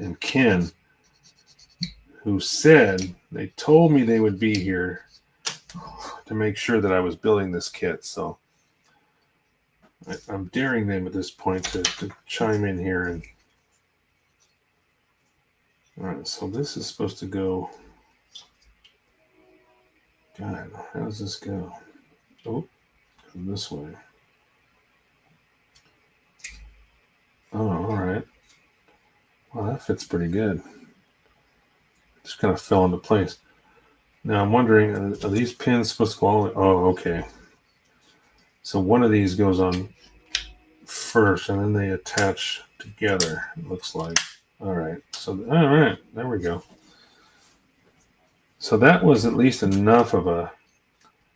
and Ken, who said they told me they would be here to make sure that I was building this kit. So I'm daring them at this point to chime in here. And all right, so this is supposed to go. God, how does this go? Oh, this way. Oh, all right. Well, that fits pretty good. Just kind of fell into place. Now I'm wondering, are these pins supposed to go all the way? Oh, okay. So one of these goes on first, and then they attach together, it looks like. All right. So, all right. There we go. So that was at least enough of a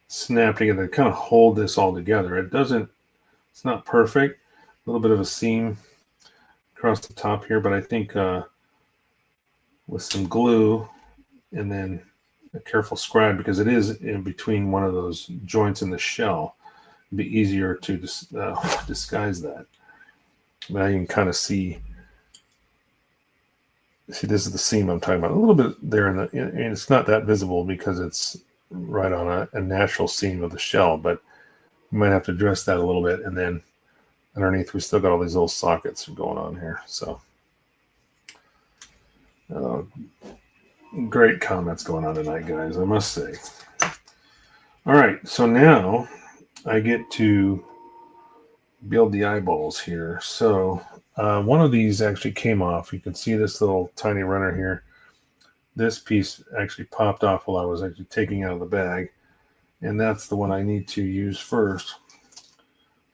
snap together to kind of hold this all together. It's not perfect. A little bit of a seam across the top here, but I think with some glue and then a careful scribe, because it is in between one of those joints in the shell, it'd be easier to disguise that. Now you can kind of see this is the seam I'm talking about. A little bit there, and it's not that visible because it's right on a natural seam of the shell, but you might have to address that a little bit. And then underneath, we still got all these little sockets going on here. So great comments going on tonight, guys, I must say. All right, so now I get to build the eyeballs here. So One of these actually came off. You can see this little tiny runner here. This piece actually popped off while I was actually taking out of the bag. And that's the one I need to use first.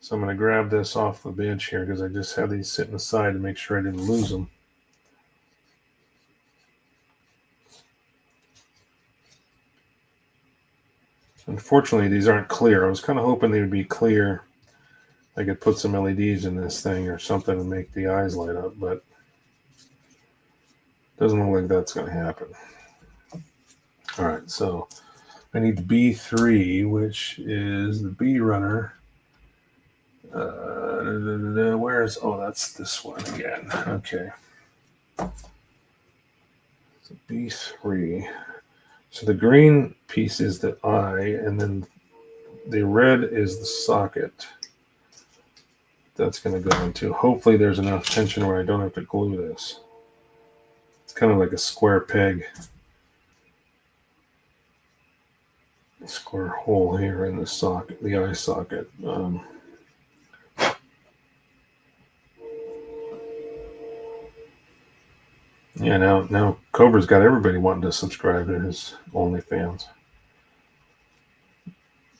So I'm going to grab this off the bench here because I just had these sitting aside to make sure I didn't lose them. Unfortunately, these aren't clear. I was kind of hoping they would be clear. I could put some LEDs in this thing or something to make the eyes light up, but it doesn't look like that's going to happen. All right, so I need the B3, which is the B runner. Where's, oh, that's this one again. Okay. So B3. So the green piece is the eye, and then the red is the socket. That's going to go into. Hopefully there's enough tension where I don't have to glue this. It's kind of like a square peg. A square hole here in the socket, the eye socket. Yeah, now Cobra's got everybody wanting to subscribe to his OnlyFans.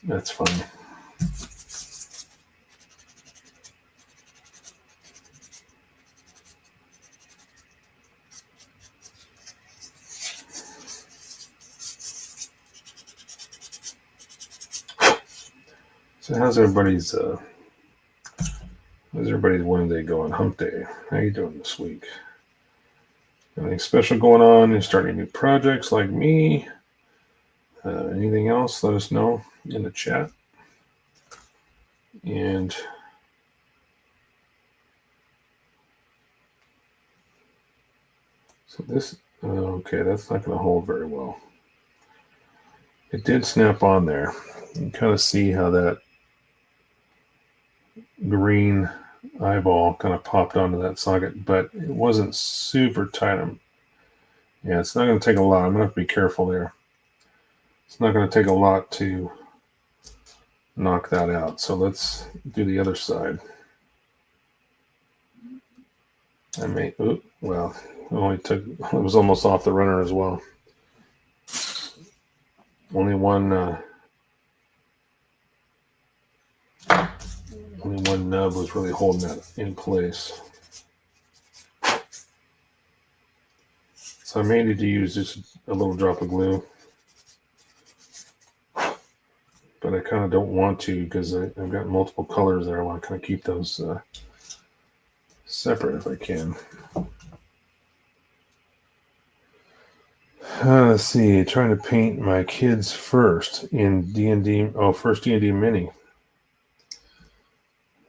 That's funny. So how's everybody's Wednesday going? Hump day. How you doing this week? Anything special going on? You starting new projects like me? Anything else? Let us know in the chat. And so this, okay, that's not going to hold very well. It did snap on there. You can kind of see how that green eyeball kind of popped onto that socket, but it wasn't super tight. Yeah, it's not going to take a lot. I'm going to have to be careful there. It's not going to take a lot to knock that out. So let's do the other side. I may, well, it was almost off the runner as well. Only one nub was really holding that in place. So I may need to use just a little drop of glue. But I kind of don't want to because I've got multiple colors there. I want to kind of keep those separate if I can. Let's see. Trying to paint my kids first in D&D. Oh, first D&D Mini.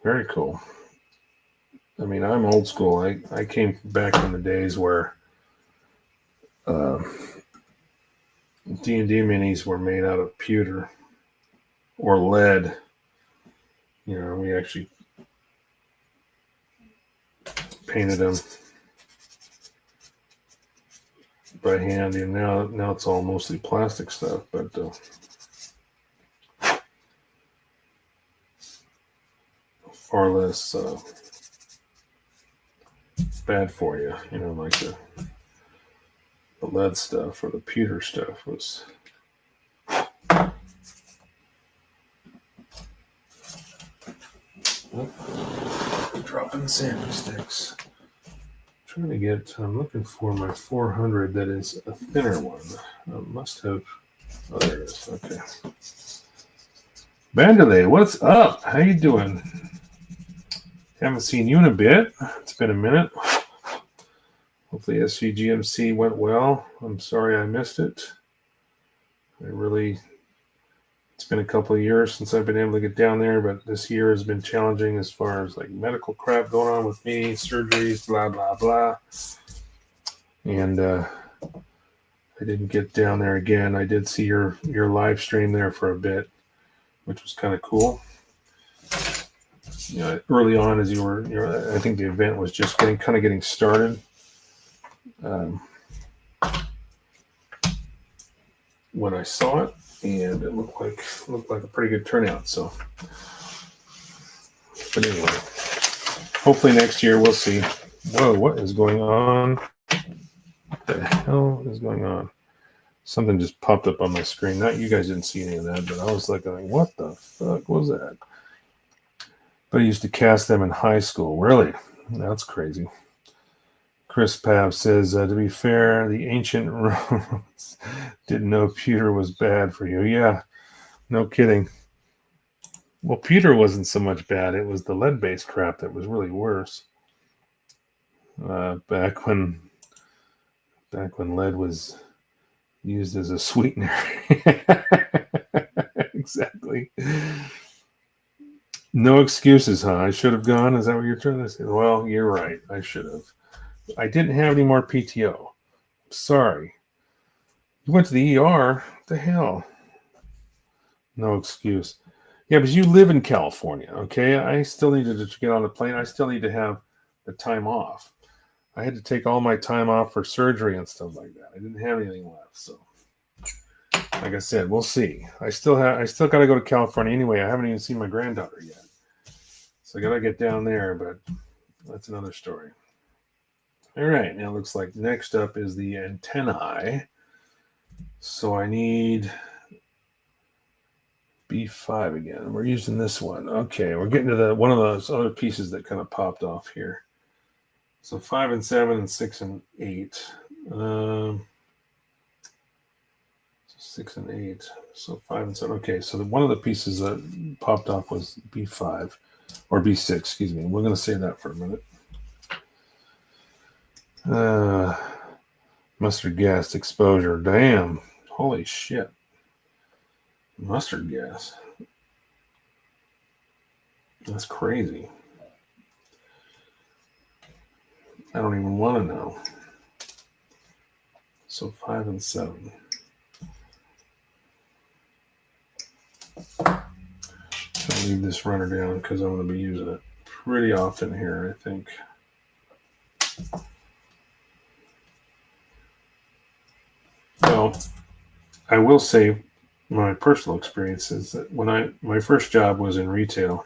Very cool. I mean, I'm old school. I came back in the days where D&D Minis were made out of pewter or lead. You know, we actually painted them by hand, and now it's all mostly plastic stuff, but far less bad for you. You know, like the lead stuff or the pewter stuff was. Dropping sandwich sticks. Trying to get, I'm looking for my 400 that is a thinner one. I must have, oh, there it is. Okay. Bandale, what's up? How you doing? Haven't seen you in a bit. It's been a minute. Hopefully SCGMC went well. I'm sorry I missed it. It's been a couple of years since I've been able to get down there, but this year has been challenging as far as like medical crap going on with me, surgeries, blah, blah, blah. And I didn't get down there again. I did see your live stream there for a bit, which was kind of cool. You know, early on as you were, I think the event was just getting started. When I saw it, and it looked like a pretty good turnout. So, but anyway, hopefully next year we'll see. Whoa, what is going on? What the hell is going on? Something just popped up on my screen. Not you guys didn't see any of that, but I was like, what the fuck was that? But I used to cast them in high school. Really? That's crazy. Chris Pav says, to be fair, the ancient Romans didn't know pewter was bad for you. Yeah, no kidding. Well, pewter wasn't so much bad. It was the lead-based crap that was really worse. Back when lead was used as a sweetener. Exactly. No excuses, huh? I should have gone. Is that what you're trying to say? Well, you're right. I should have. I didn't have any more PTO. Sorry. You went to the ER. What the hell? No excuse. Yeah, but you live in California, okay? I still needed to get on a plane. I still need to have the time off. I had to take all my time off for surgery and stuff like that. I didn't have anything left, so like I said, we'll see. I still got to go to California anyway. I haven't even seen my granddaughter yet, so I got to get down there. But that's another story. All right, now it looks like next up is the antennae. So I need B5 again. We're using this one. Okay, we're getting to one of those other pieces that kind of popped off here. So 5 and 7 and 6 and 8. 6 and 8. So 5 and 7. Okay, so one of the pieces that popped off was B5 or B6. Excuse me. We're going to say that for a minute. Mustard gas exposure. Damn. Holy shit. Mustard gas. That's crazy. I don't even want to know. So 5 and 7. I'll leave this runner down because I'm going to be using it pretty often here, I think. Well, I will say my personal experience is that when my first job was in retail,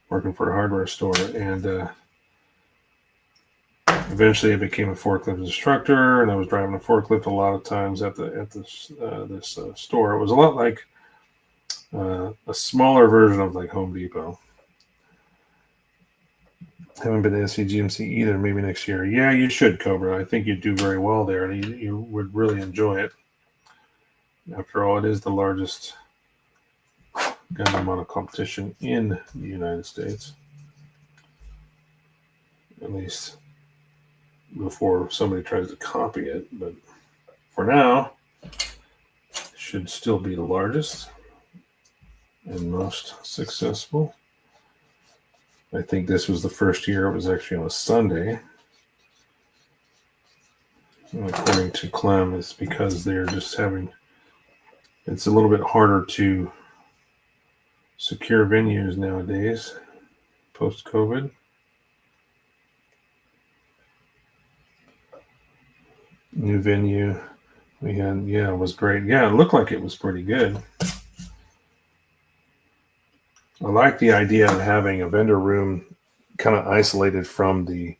working for a hardware store, and eventually I became a forklift instructor, and I was driving a forklift a lot of times at this store. It was a lot like a smaller version of like Home Depot. Haven't been to SCGMC either. Maybe next year. Yeah, you should, Cobra. I think you'd do very well there, and you would really enjoy it. After all, it is the largest gun amount of competition in the United States, at least before somebody tries to copy it. But for now, it should still be the largest and most successful. I think this was the first year it was actually on a Sunday. And according to Clem, it's because they're just it's a little bit harder to secure venues nowadays, post-COVID. New venue we had, it was great. Yeah, it looked like it was pretty good. I like the idea of having a vendor room kind of isolated from the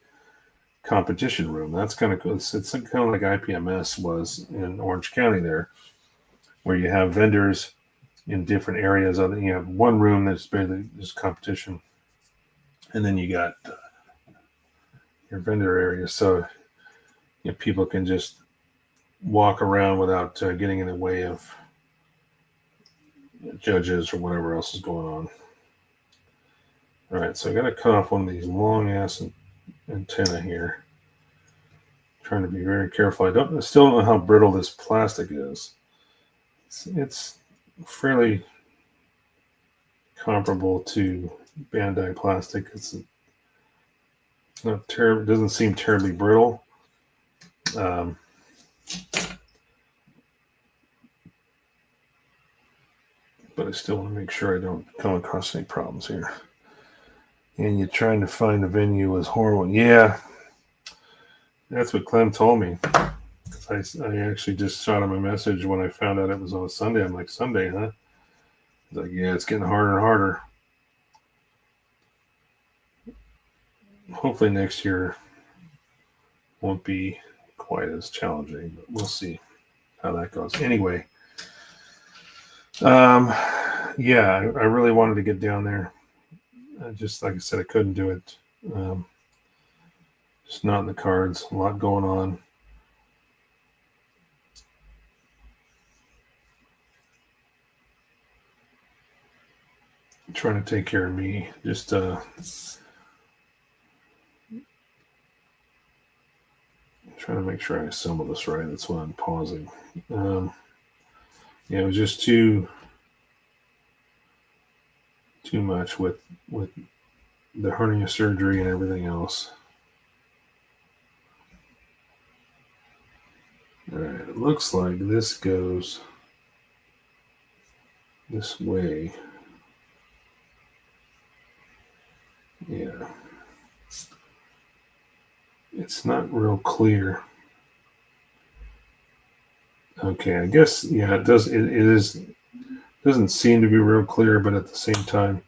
competition room. That's kind of cool. It's kind of like IPMS was in Orange County there, where you have vendors in different areas. You have one room that's basically just competition, and then you got your vendor area, so people can just walk around without getting in the way of judges or whatever else is going on. All right, so I got to cut off one of these long ass antenna here. Trying to be very careful. I still don't know how brittle this plastic is. It's fairly comparable to Bandai plastic. It's not terrible. Doesn't seem terribly brittle. But I still want to make sure I don't come across any problems here. And you're trying to find a venue was horrible. Yeah, that's what Clem told me. I actually just shot him a message when I found out it was on a Sunday. I'm like, Sunday, huh? He's like, yeah, it's getting harder and harder. hopefully next year won't be quite as challenging, but we'll see how that goes. Anyway, yeah, I really wanted to get down there. Just like I said, I couldn't do it. Um, just not in the cards. A lot going on. Trying to take care of me. Just trying to make sure I assemble this right. That's why I'm pausing. Yeah, it was just too much with the hernia surgery and everything else. All right, it looks like this goes this way. Yeah. It's not real clear. Okay, I guess yeah, it does. It is doesn't seem to be real clear, but at the same time,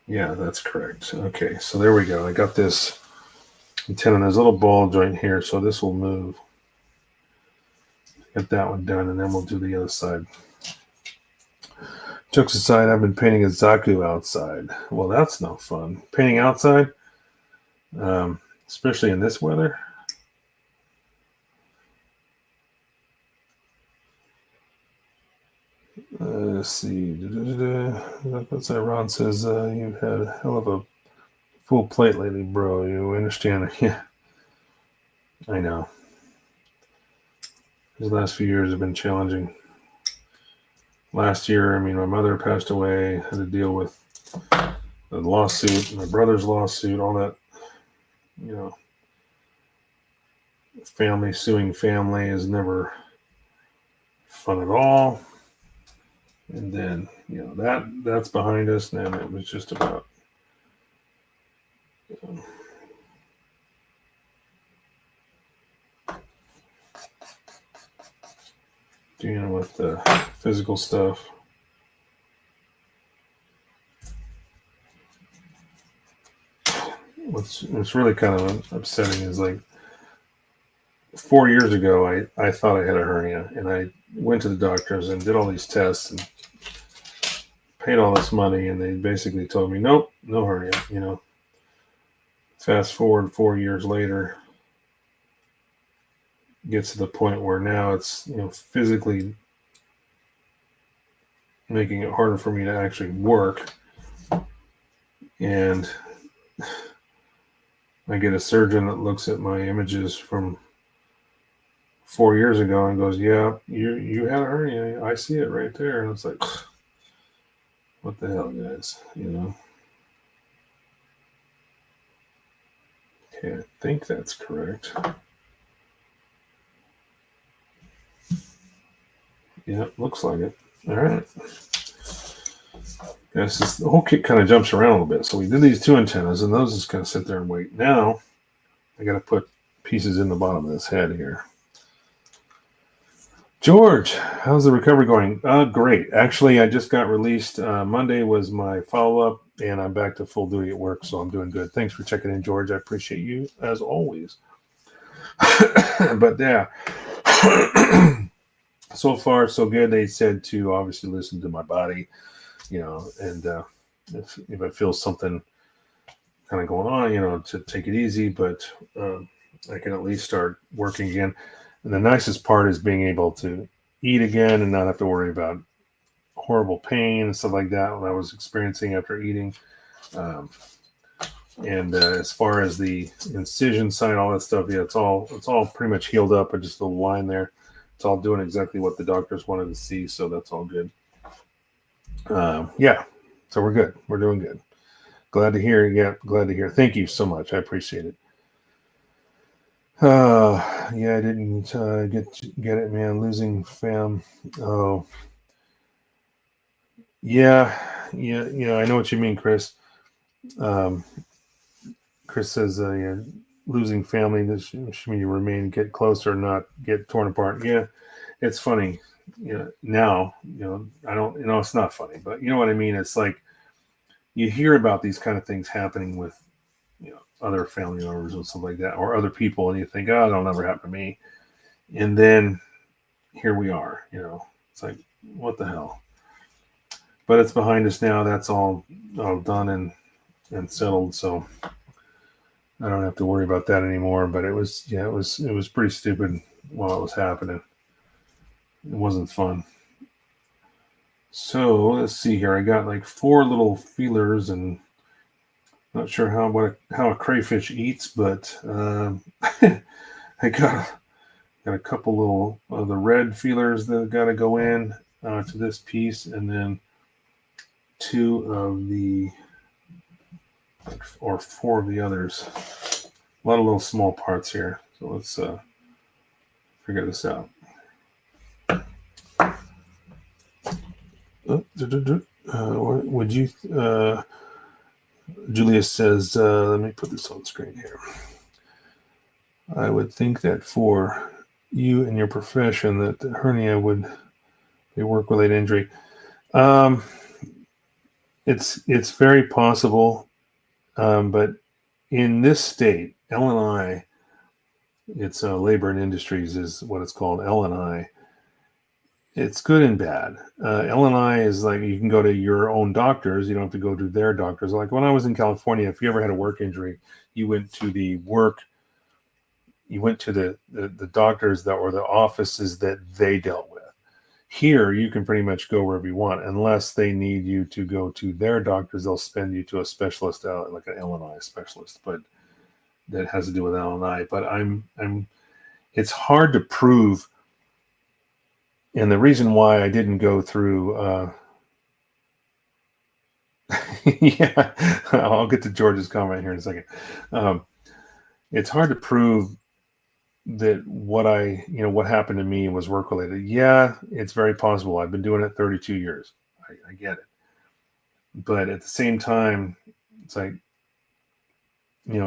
yeah, that's correct. Okay, so there we go. I got this antenna. There's a little ball joint here, so this will move. Get that one done, and then we'll do the other side. Jokes aside, I've been painting a Zaku outside. Well, that's no fun. Painting outside, especially in this weather. Let's see. That's Ron says you've had a hell of a full plate lately, bro. You understand? Yeah, I know. These last few years have been challenging. Last year, I mean, my mother passed away. Had to deal with the lawsuit, my brother's lawsuit, all that. You know, family suing family is never fun at all. And then, you know, that's behind us. And then it was just about dealing with the physical stuff. What's really kind of upsetting is like 4 years ago, I thought I had a hernia, and I went to the doctors and did all these tests and paid all this money, and they basically told me, nope, no hernia. You know, fast forward 4 years later, gets to the point where now it's, you know, physically making it harder for me to actually work, and I get a surgeon that looks at my images from 4 years ago and goes, "Yeah, you had a hernia. I see it right there." And it's like, what the hell, guys? You know. Okay, I think that's correct. Yeah, looks like it. All right. Guys, the whole kit kind of jumps around a little bit. So we did these two antennas, and those just kind of sit there and wait. Now I got to put pieces in the bottom of this head here. George, how's the recovery going? Great. Actually, I just got released. Monday was my follow-up, and I'm back to full duty at work, so I'm doing good. Thanks for checking in, George. I appreciate you, as always. But yeah, so far, so good. They said to obviously listen to my body, you know, and if I feel something kind of going on, you know, to take it easy, but I can at least start working again. And the nicest part is being able to eat again and not have to worry about horrible pain and stuff like that when I was experiencing after eating. And as far as the incision side, all that stuff, yeah, it's all pretty much healed up. But just a little line there. It's all doing exactly what the doctors wanted to see, so that's all good. Yeah, so we're good. We're doing good. Glad to hear. Yeah, glad to hear. Thank you so much. I appreciate it. Yeah, I didn't get it, man. Losing fam. Oh, yeah, yeah. I know what you mean, Chris. Um, Chris says, yeah, losing family. This should mean you remain, get closer, not get torn apart. Yeah, it's funny. You know, now, you know, I don't, you know, it's not funny, but you know what I mean. It's like you hear about these kind of things happening with, you know, other family members and stuff like that, or other people, and you think, oh, it'll never happen to me. And then here we are, it's like, what the hell? But it's behind us now. That's all done and settled. So I don't have to worry about that anymore. But it was pretty stupid while it was happening. It wasn't fun. So let's see here. I got like 4 little feelers, and not sure how a crayfish eats, but I got a couple little of the red feelers that got to go in to this piece, and then 2 of the, or 4 of the others. A lot of little small parts here. So let's figure this out. Would you? Julius says, let me put this on the screen here. I would think that for you and your profession, that the hernia would be a work-related injury. It's very possible, but in this state, L&I, it's Labor and Industries is what it's called, L&I. It's good and bad. L&I is like you can go to your own doctors. You don't have to go to their doctors. Like when I was in California, if you ever had a work injury, you went to the doctors that were the offices that they dealt with. Here, you can pretty much go wherever you want, unless they need you to go to their doctors. They'll send you to a specialist, like an L&I specialist, but that has to do with L&I. But it's hard to prove. And the reason why I didn't go through, yeah, I'll get to George's comment here in a second. It's hard to prove that what happened to me was work related. Yeah, it's very possible. I've been doing it 32 years. I get it. But at the same time, it's like,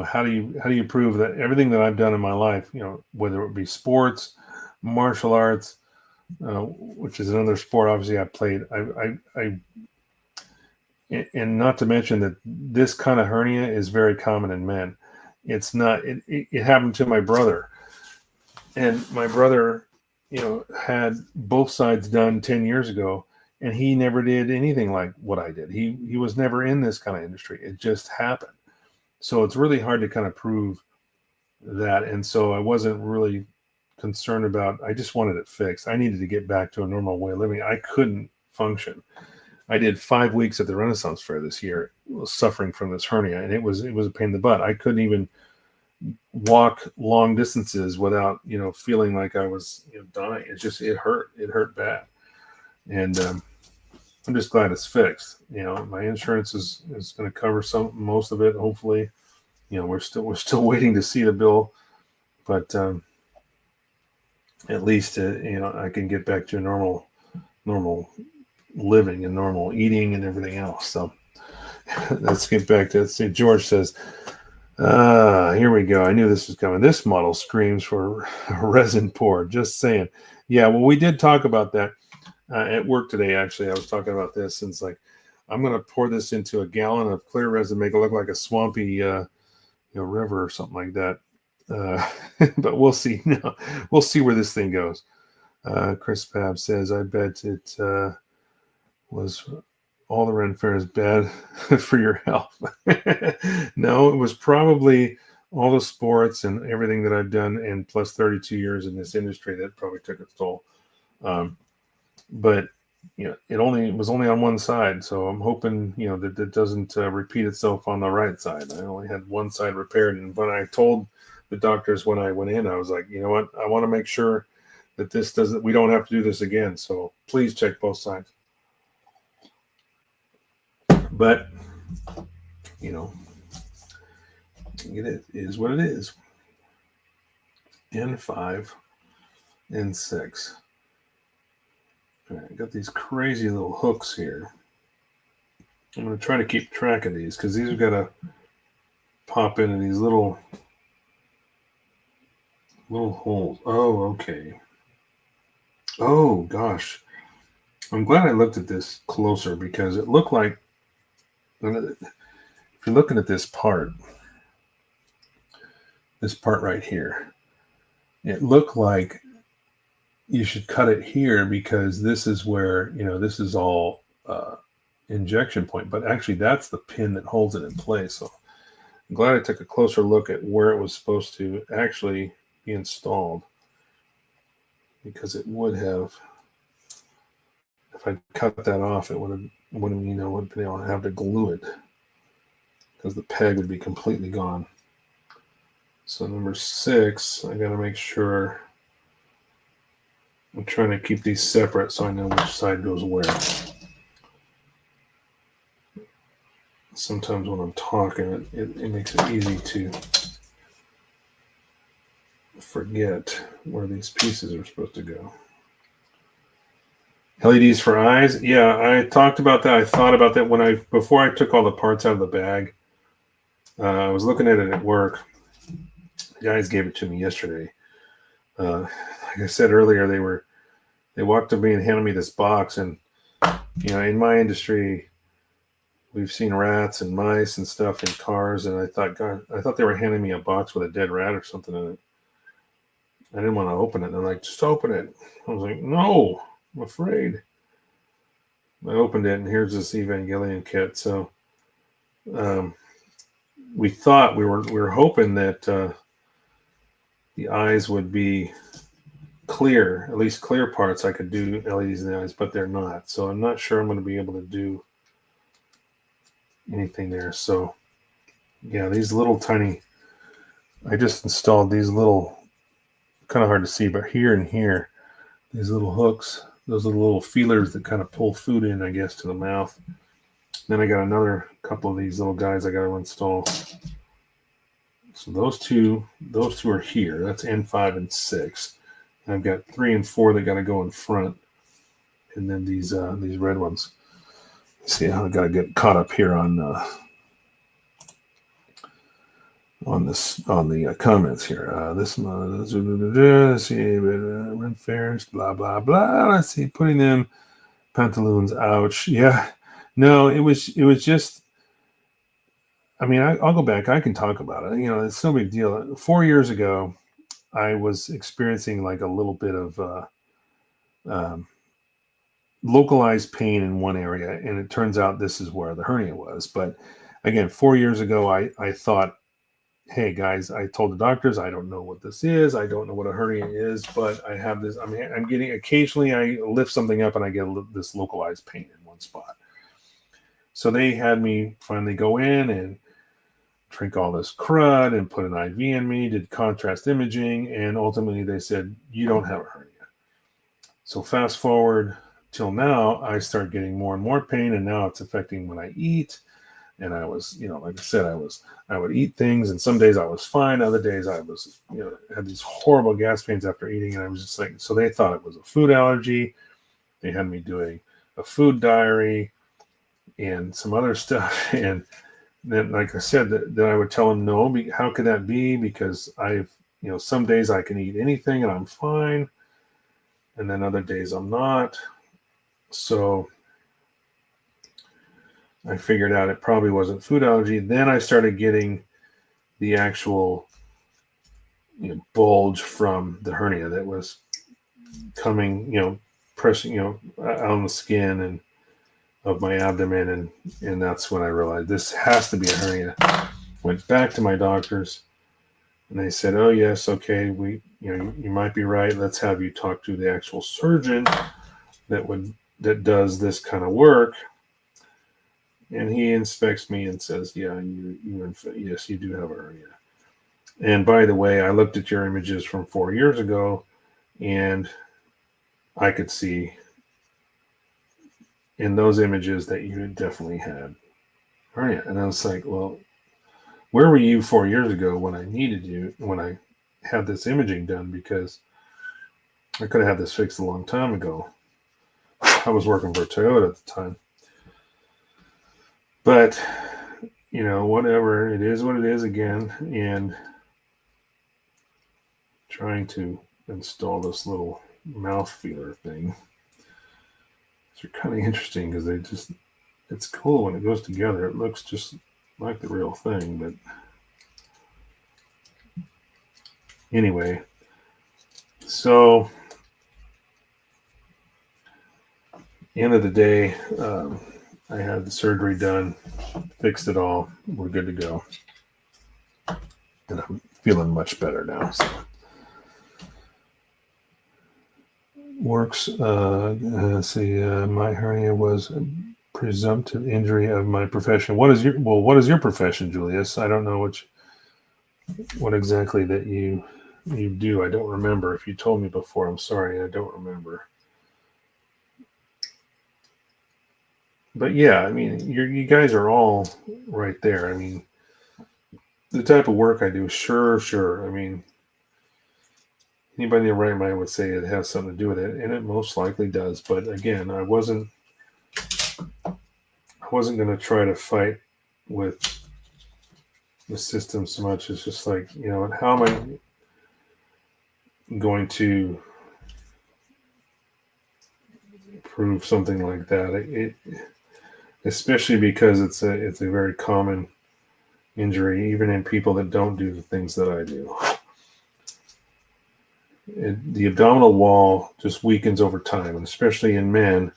how do you prove that everything that I've done in my life, whether it be sports, martial arts, which is another sport, obviously I played. And not to mention that this kind of hernia is very common in men. It's not. It happened to my brother, and my brother, had both sides done 10 years ago, and he never did anything like what I did. He was never in this kind of industry. It just happened. So it's really hard to kind of prove that, and so I wasn't really concerned about. I just wanted it fixed. I needed to get back to a normal way of living. I couldn't function. I did 5 weeks at the Renaissance Fair this year, suffering from this hernia, and it was a pain in the butt. I couldn't even walk long distances without feeling like I was dying. It hurt bad, and I'm just glad it's fixed. My insurance is going to cover most of it. Hopefully, we're still waiting to see the bill, but at least I can get back to normal living and normal eating and everything else. So let's get back to see. George says, here we go. I knew this was coming. This model screams for resin pour. Just saying. Yeah, well, we did talk about that at work today. Actually, I was talking about this, and it's like I'm going to pour this into a gallon of clear resin, make it look like a swampy, river or something like that. But we'll see. No, we'll see where this thing goes. Chris Pab says, I bet it was all the Ren Fair is bad for your health. No, it was probably all the sports and everything that I've done, and plus 32 years in this industry that probably took its toll. But it was only on one side, so I'm hoping that it doesn't repeat itself on the right side. I only had one side repaired, and when I told the doctors when I went in, I was like, you know what, I want to make sure that we don't have to do this again. So please check both sides. But it is what it is. N5, N6. All right, I got these crazy little hooks here. I'm going to try to keep track of these because these are going to pop into these little holes. Oh, okay. Oh, gosh. I'm glad I looked at this closer because it looked like, if you're looking at this part, this part right here. It looked like you should cut it here because this is where, this is all injection point, but actually that's the pin that holds it in place. So I'm glad I took a closer look at where it was supposed to actually be installed, because it would have, if I cut that off, it wouldn't been able to have to glue it, because the peg would be completely gone. So number 6, I got to make sure I'm trying to keep these separate so I know which side goes where. Sometimes when I'm talking, it makes it easy to forget where these pieces are supposed to go. LEDs for eyes. Yeah, I talked about that. I thought about that before I took all the parts out of the bag. I was looking at it at work. The guys gave it to me yesterday. Like I said earlier, they walked up to me and handed me this box, and in my industry, we've seen rats and mice and stuff in cars, and I thought they were handing me a box with a dead rat or something in it. I didn't want to open it. They're like, just open it. I was like, no, I'm afraid. I opened it, and here's this Evangelion kit. So we thought we were hoping that the eyes would be clear, at least clear parts. I could do LEDs in the eyes, but they're not. So I'm not sure I'm going to be able to do anything there. So yeah, these little tiny, I just installed these little, kind of hard to see, but here and here, these little hooks, those are the little feelers that kind of pull food in, I guess, to the mouth. Then I got another couple of these little guys I got to install. So those two are here. That's N5 and 6. And I've got 3 and 4 that got to go in front, and then these red ones. See how I got to get caught up here on the comments here. This month, let's see, Red Ferris, blah blah blah. Let's see, putting them pantaloons. Ouch. Yeah, no, it was just. I mean, I'll go back. I can talk about it. It's no big deal. 4 years ago, I was experiencing like a little bit of localized pain in one area, and it turns out this is where the hernia was. But again, 4 years ago, I thought, hey guys, I told the doctors, I don't know what this is. I don't know what a hernia is, but I have this. I'm getting, occasionally I lift something up and I get this localized pain in one spot. So they had me finally go in and drink all this crud and put an IV in me, did contrast imaging, and ultimately they said, you don't have a hernia. So fast forward till now, I start getting more and more pain, and now it's affecting when I eat. And I was, like I said, I would eat things, and some days I was fine. Other days I was, had these horrible gas pains after eating, and I was just like, so they thought it was a food allergy. They had me doing a food diary and some other stuff. And then, like I said, that I would tell them, no, how could that be? Because some days I can eat anything and I'm fine. And then other days I'm not. So I figured out it probably wasn't food allergy. Then I started getting the actual bulge from the hernia that was coming, pressing, on the skin and of my abdomen. And that's when I realized this has to be a hernia. Went back to my doctors, and they said, oh, yes, okay, you might be right. Let's have you talk to the actual surgeon that does this kind of work. And he inspects me and says, yeah, yes, you do have a hernia. And by the way, I looked at your images from 4 years ago, and I could see in those images that you definitely had hernia. And I was like, well, where were you 4 years ago when I needed you, when I had this imaging done? Because I could have had this fixed a long time ago. I was working for Toyota at the time. But, whatever, it is what it is again. And trying to install this little mouth feeler thing. They're kind of interesting because it's cool when it goes together. It looks just like the real thing, but Anyway, so end of the day, I had the surgery done, fixed it all. We're good to go, and I'm feeling much better now. So. Works. See, my hernia was a presumptive injury of my profession. What is your profession, Julius? I don't know what exactly that you do. I don't remember. If you told me before, I'm sorry, I don't remember. But yeah, I mean, you guys are all right there. I mean, the type of work I do, sure. I mean, anybody in their right mind would say it has something to do with it, and it most likely does. But again, I wasn't going to try to fight with the system so much. It's just like, how am I going to prove something like that? It especially because it's a very common injury, even in people that don't do the things that I do. The abdominal wall just weakens over time, and especially in men,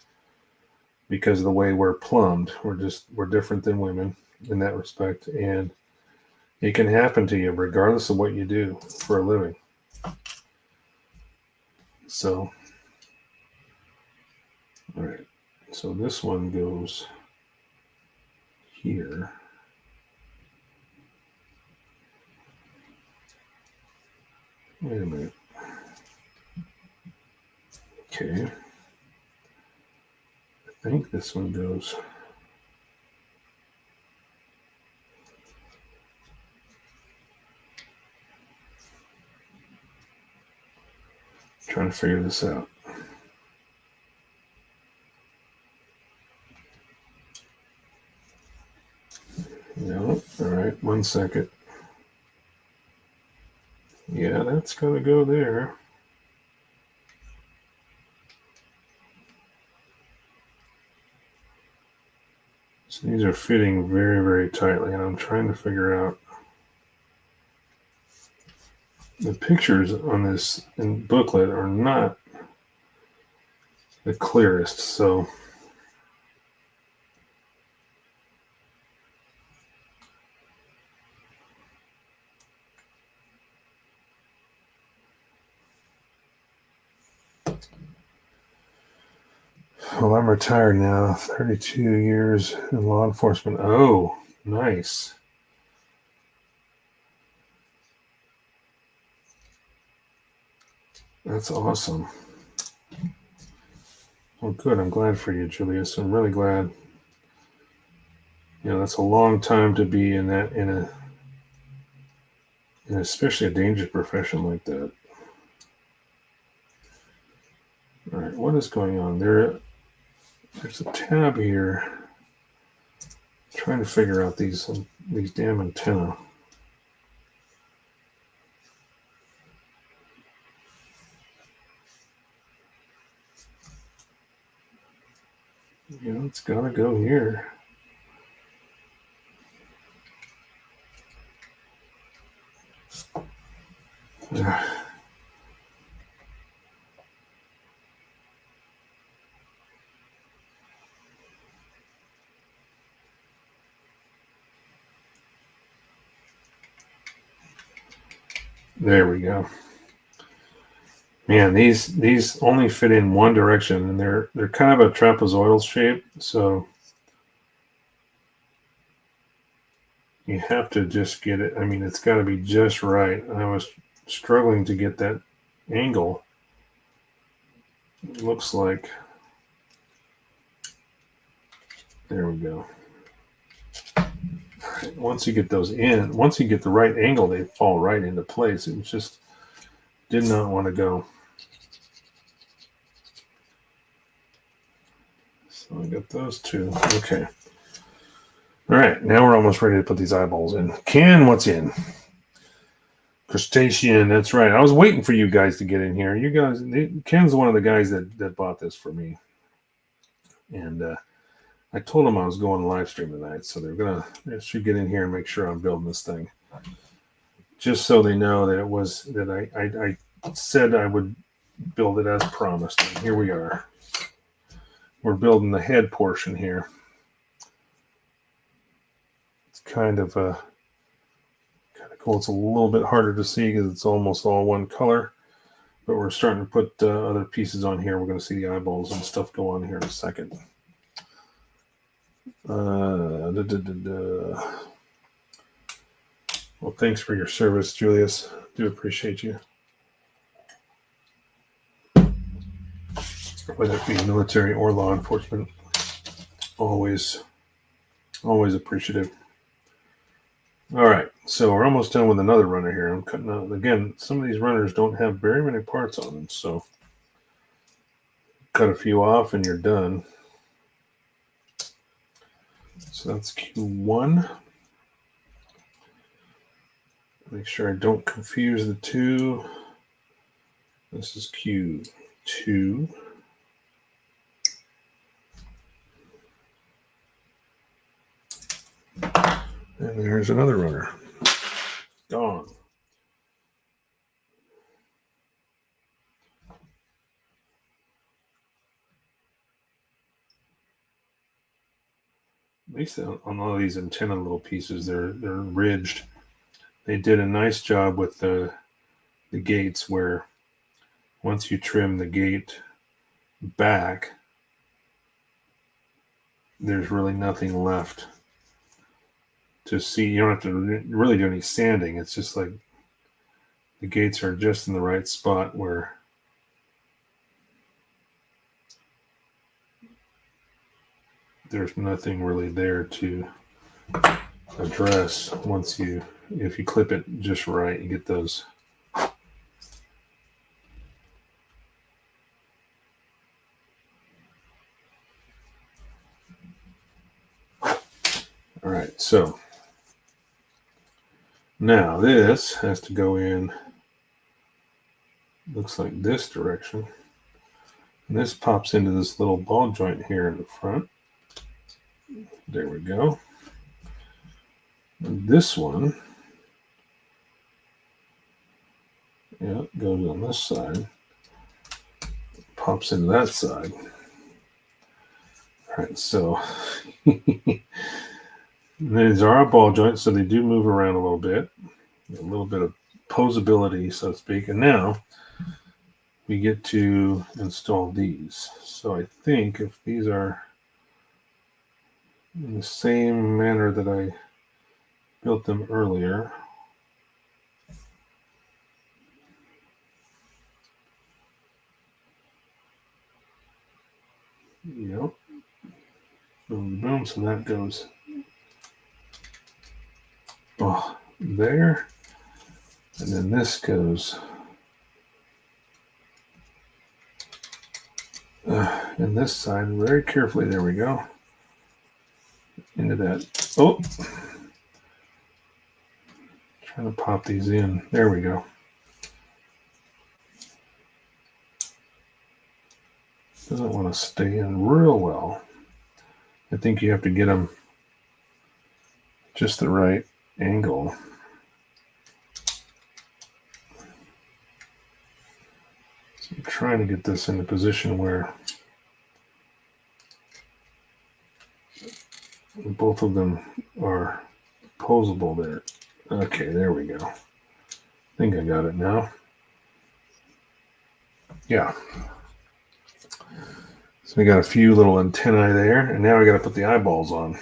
because of the way we're plumbed. We're different than women in that respect, and it can happen to you regardless of what you do for a living. So, all right. So this one goes here. Wait a minute. Okay. I think this one goes. Trying to figure this out. No. All right. 1 second. Yeah, that's going to go there. So these are fitting very, very tightly, and I'm trying to figure out. The pictures on this booklet are not the clearest, so well, I'm retired now, 32 years in law enforcement. Oh, nice. That's awesome. Well, good. I'm glad for you, Julius. I'm really glad. That's a long time to be in especially a dangerous profession like that. All right, what is going on? There's a tab here. I'm trying to figure out these damn antenna. It's gotta go here. There we go. Man, these only fit in one direction, and they're kind of a trapezoidal shape, so you have to just get it. I mean, it's got to be just right. I was struggling to get that angle. It looks like. There we go. Right, once you get those in, once you get the right angle, they fall right into place. It just did not want to go. So I got those two. Okay. All right, now we're almost ready to put these eyeballs in. Ken, what's in? Crustacean, that's right. I was waiting for you guys to get in here. You guys, Ken's one of the guys that bought this for me. And I told him I was going live stream tonight, so they should get in here and make sure I'm building this thing. just so they know that it was that I said I would build it as promised. And here we are. We're building the head portion here. It's kind of cool. It's a little bit harder to see because it's almost all one color, but we're starting to put other pieces on here. We're going to see the eyeballs and stuff go on here in a second. Well, thanks for your service, Julius. Do appreciate you. Whether it be military or law enforcement, always appreciative. All right, so we're almost done with another runner here. I'm cutting out, again, some of these runners don't have very many parts on them, so cut a few off and you're done. So that's Q1. Make sure I don't confuse the two. This is Q2. And there's another runner. Gone. At least on all of these antenna little pieces, they're ridged. They did a nice job with the gates where once you trim the gate back, there's really nothing left to see. You don't have to really do any sanding. It's just like the gates are just in the right spot where there's nothing really there to address. Once if you clip it just right, you get those. All right, so now this has to go in, looks like this direction. And this pops into this little ball joint here in the front. There we go. And this one, yeah, goes on this side, pops into that side. All right, so these are our ball joints, so they do move around a little bit of posability, so to speak. And now we get to install these. So I think if these are in the same manner that I built them earlier, yep, boom, boom, so that goes there, and then this goes in this side very carefully. There we go. Into that. Oh, trying to pop these in. There we go. Doesn't want to stay in real well. I think you have to get them just the right angle. So I'm trying to get this in a position where both of them are posable there. Okay, there we go. I think I got it now. Yeah. So we got a few little antennae there, and now we got to put the eyeballs on.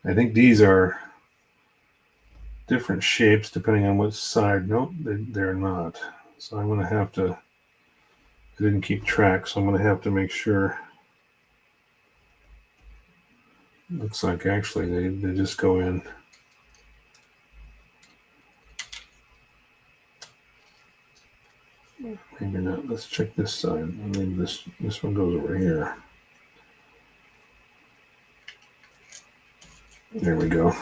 I think these are different shapes depending on which side. Nope, they're not. So I'm going to have to, I didn't keep track, so I'm going to have to make sure. Looks like actually they just go in. Maybe not. Let's check this side. Maybe this one goes over here. There we go.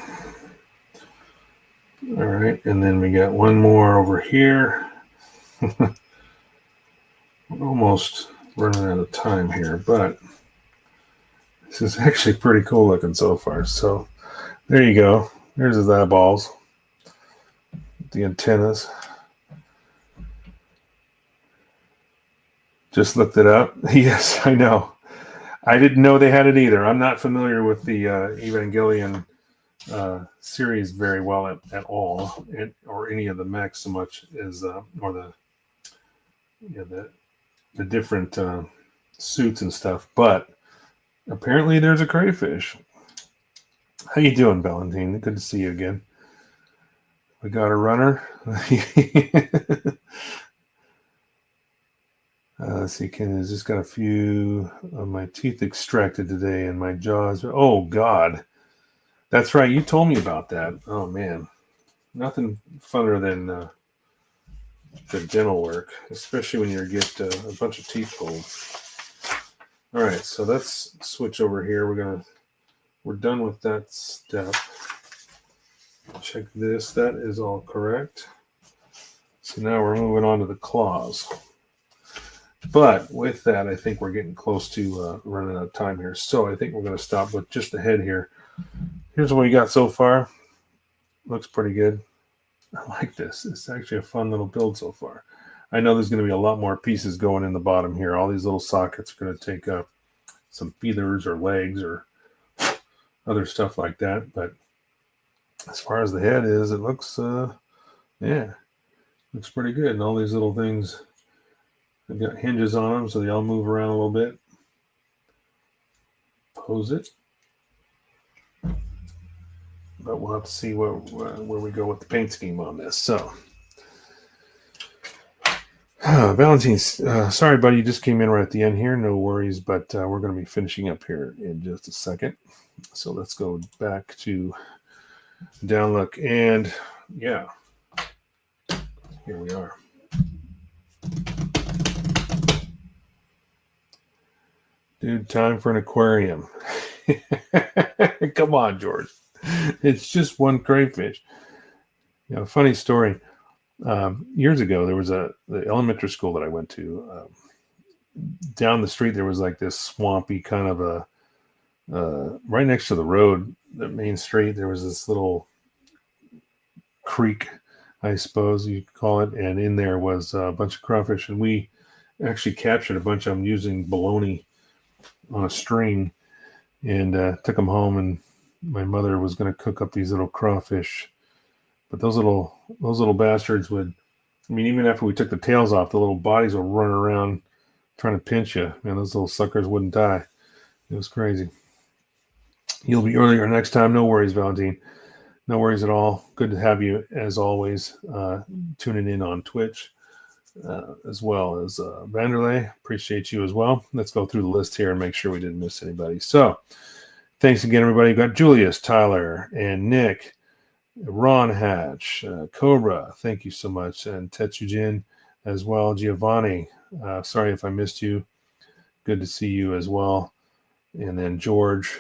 All right, and then we got one more over here. We're almost running out of time here, but this is actually pretty cool looking so far. So there you go. There's his eyeballs. the antennas. Just looked it up. Yes, I know. I didn't know they had it either. I'm not familiar with the Evangelion series very well at all, or any of the mechs so much as, or the different suits and stuff. But apparently, there's a crayfish. How you doing, Valentine? Good to see you again. We got a runner. Let's see, Ken has just got a few of my teeth extracted today, and my jaws. Oh God, that's right. You told me about that. Oh man, nothing funner than the dental work, especially when you get a bunch of teeth pulled. All right, so let's switch over here. We're done with that step. Check this. That is all correct. So now we're moving on to the claws. But with that, I think we're getting close to running out of time here. So I think we're going to stop with just the head here. Here's what we got so far. Looks pretty good. I like this. It's actually a fun little build so far. I know there's going to be a lot more pieces going in the bottom here. All these little sockets are going to take up some feathers or legs or other stuff like that. But as far as the head is, it looks, looks pretty good. And all these little things, they've got hinges on them, so they all move around a little bit. Pose it. But we'll have to see where we go with the paint scheme on this. So, Valentine, sorry, buddy, you just came in right at the end here. No worries, but we're going to be finishing up here in just a second. So let's go back to down look, and yeah, here we are. Dude, time for an aquarium. Come on, George. It's just one crayfish. You know, funny story. Years ago, there was the elementary school that I went to. Down the street, there was like this swampy kind of right next to the road, the main street, there was this little creek, I suppose you could call it. And in there was a bunch of crawfish. And we actually captured a bunch of them using bologna on a string and took them home. And my mother was going to cook up these little crawfish. But those little bastards would, I mean, even after we took the tails off, the little bodies would run around trying to pinch you. Man, those little suckers wouldn't die. It was crazy. You'll be earlier next time. No worries, Valentine. No worries at all. Good to have you, as always, tuning in on Twitch, as well as Vanderlei. Appreciate you as well. Let's go through the list here and make sure we didn't miss anybody. So, thanks again, everybody. We've got Julius, Tyler, and Nick, Ron Hatch, Cobra. Thank you so much. And Tetsujin as well. Giovanni, sorry if I missed you. Good to see you as well. And then George,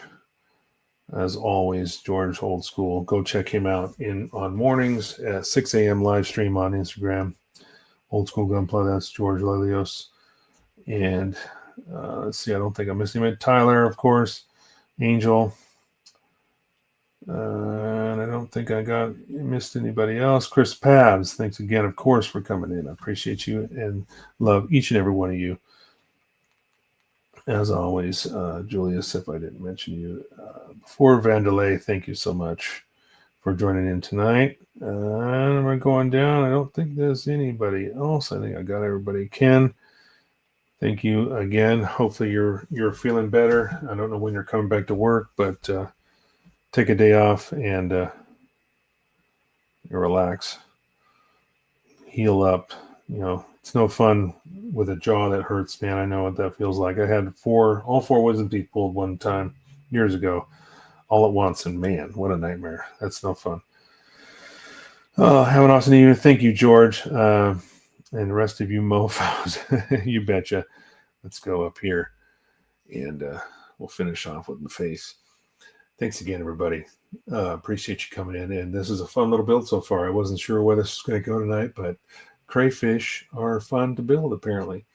as always, George Old School. Go check him out on mornings at 6 a.m. live stream on Instagram. Old School Gunpla. That's George Lelios. And let's see, I don't think I missed him. Tyler, of course. Angel. And I don't think I missed anybody else. Chris Pabs, thanks again, of course, for coming in. I appreciate you and love each and every one of you. As always, Julius, if I didn't mention you before, Vanderlei, thank you so much for joining in tonight. And we're going down. I don't think there's anybody else. I think I got everybody. Ken, thank you again. Hopefully you're feeling better. I don't know when you're coming back to work, but take a day off and relax, heal up. You know, it's no fun with a jaw that hurts, man. I know what that feels like. I had all four wisdom teeth pulled one time years ago, all at once, and man, what a nightmare. That's no fun. Oh, have an awesome evening. Thank you, George, and the rest of you mofos. You betcha. Let's go up here, and we'll finish off with the face. Thanks again, everybody. Appreciate you coming in. And this is a fun little build so far. I wasn't sure where this was going to go tonight, but crayfish are fun to build, apparently.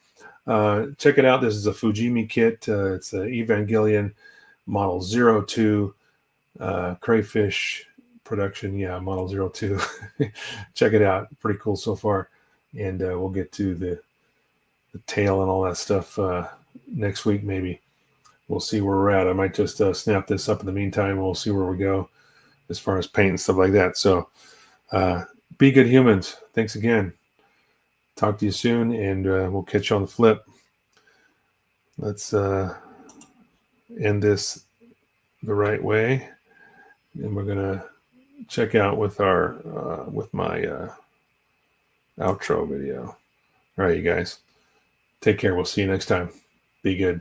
Check it out. This is a Fujimi kit. It's an Evangelion Model 02 crayfish production. Yeah, Model 02. Check it out. Pretty cool so far. And we'll get to the tail and all that stuff next week, maybe. We'll see where we're at. I might just snap this up in the meantime. We'll see where we go as far as paint and stuff like that. So be good humans. Thanks again. Talk to you soon, and we'll catch you on the flip. Let's end this the right way, and we're gonna check out with our with my outro video. All right, you guys, take care. We'll see you next time. Be good.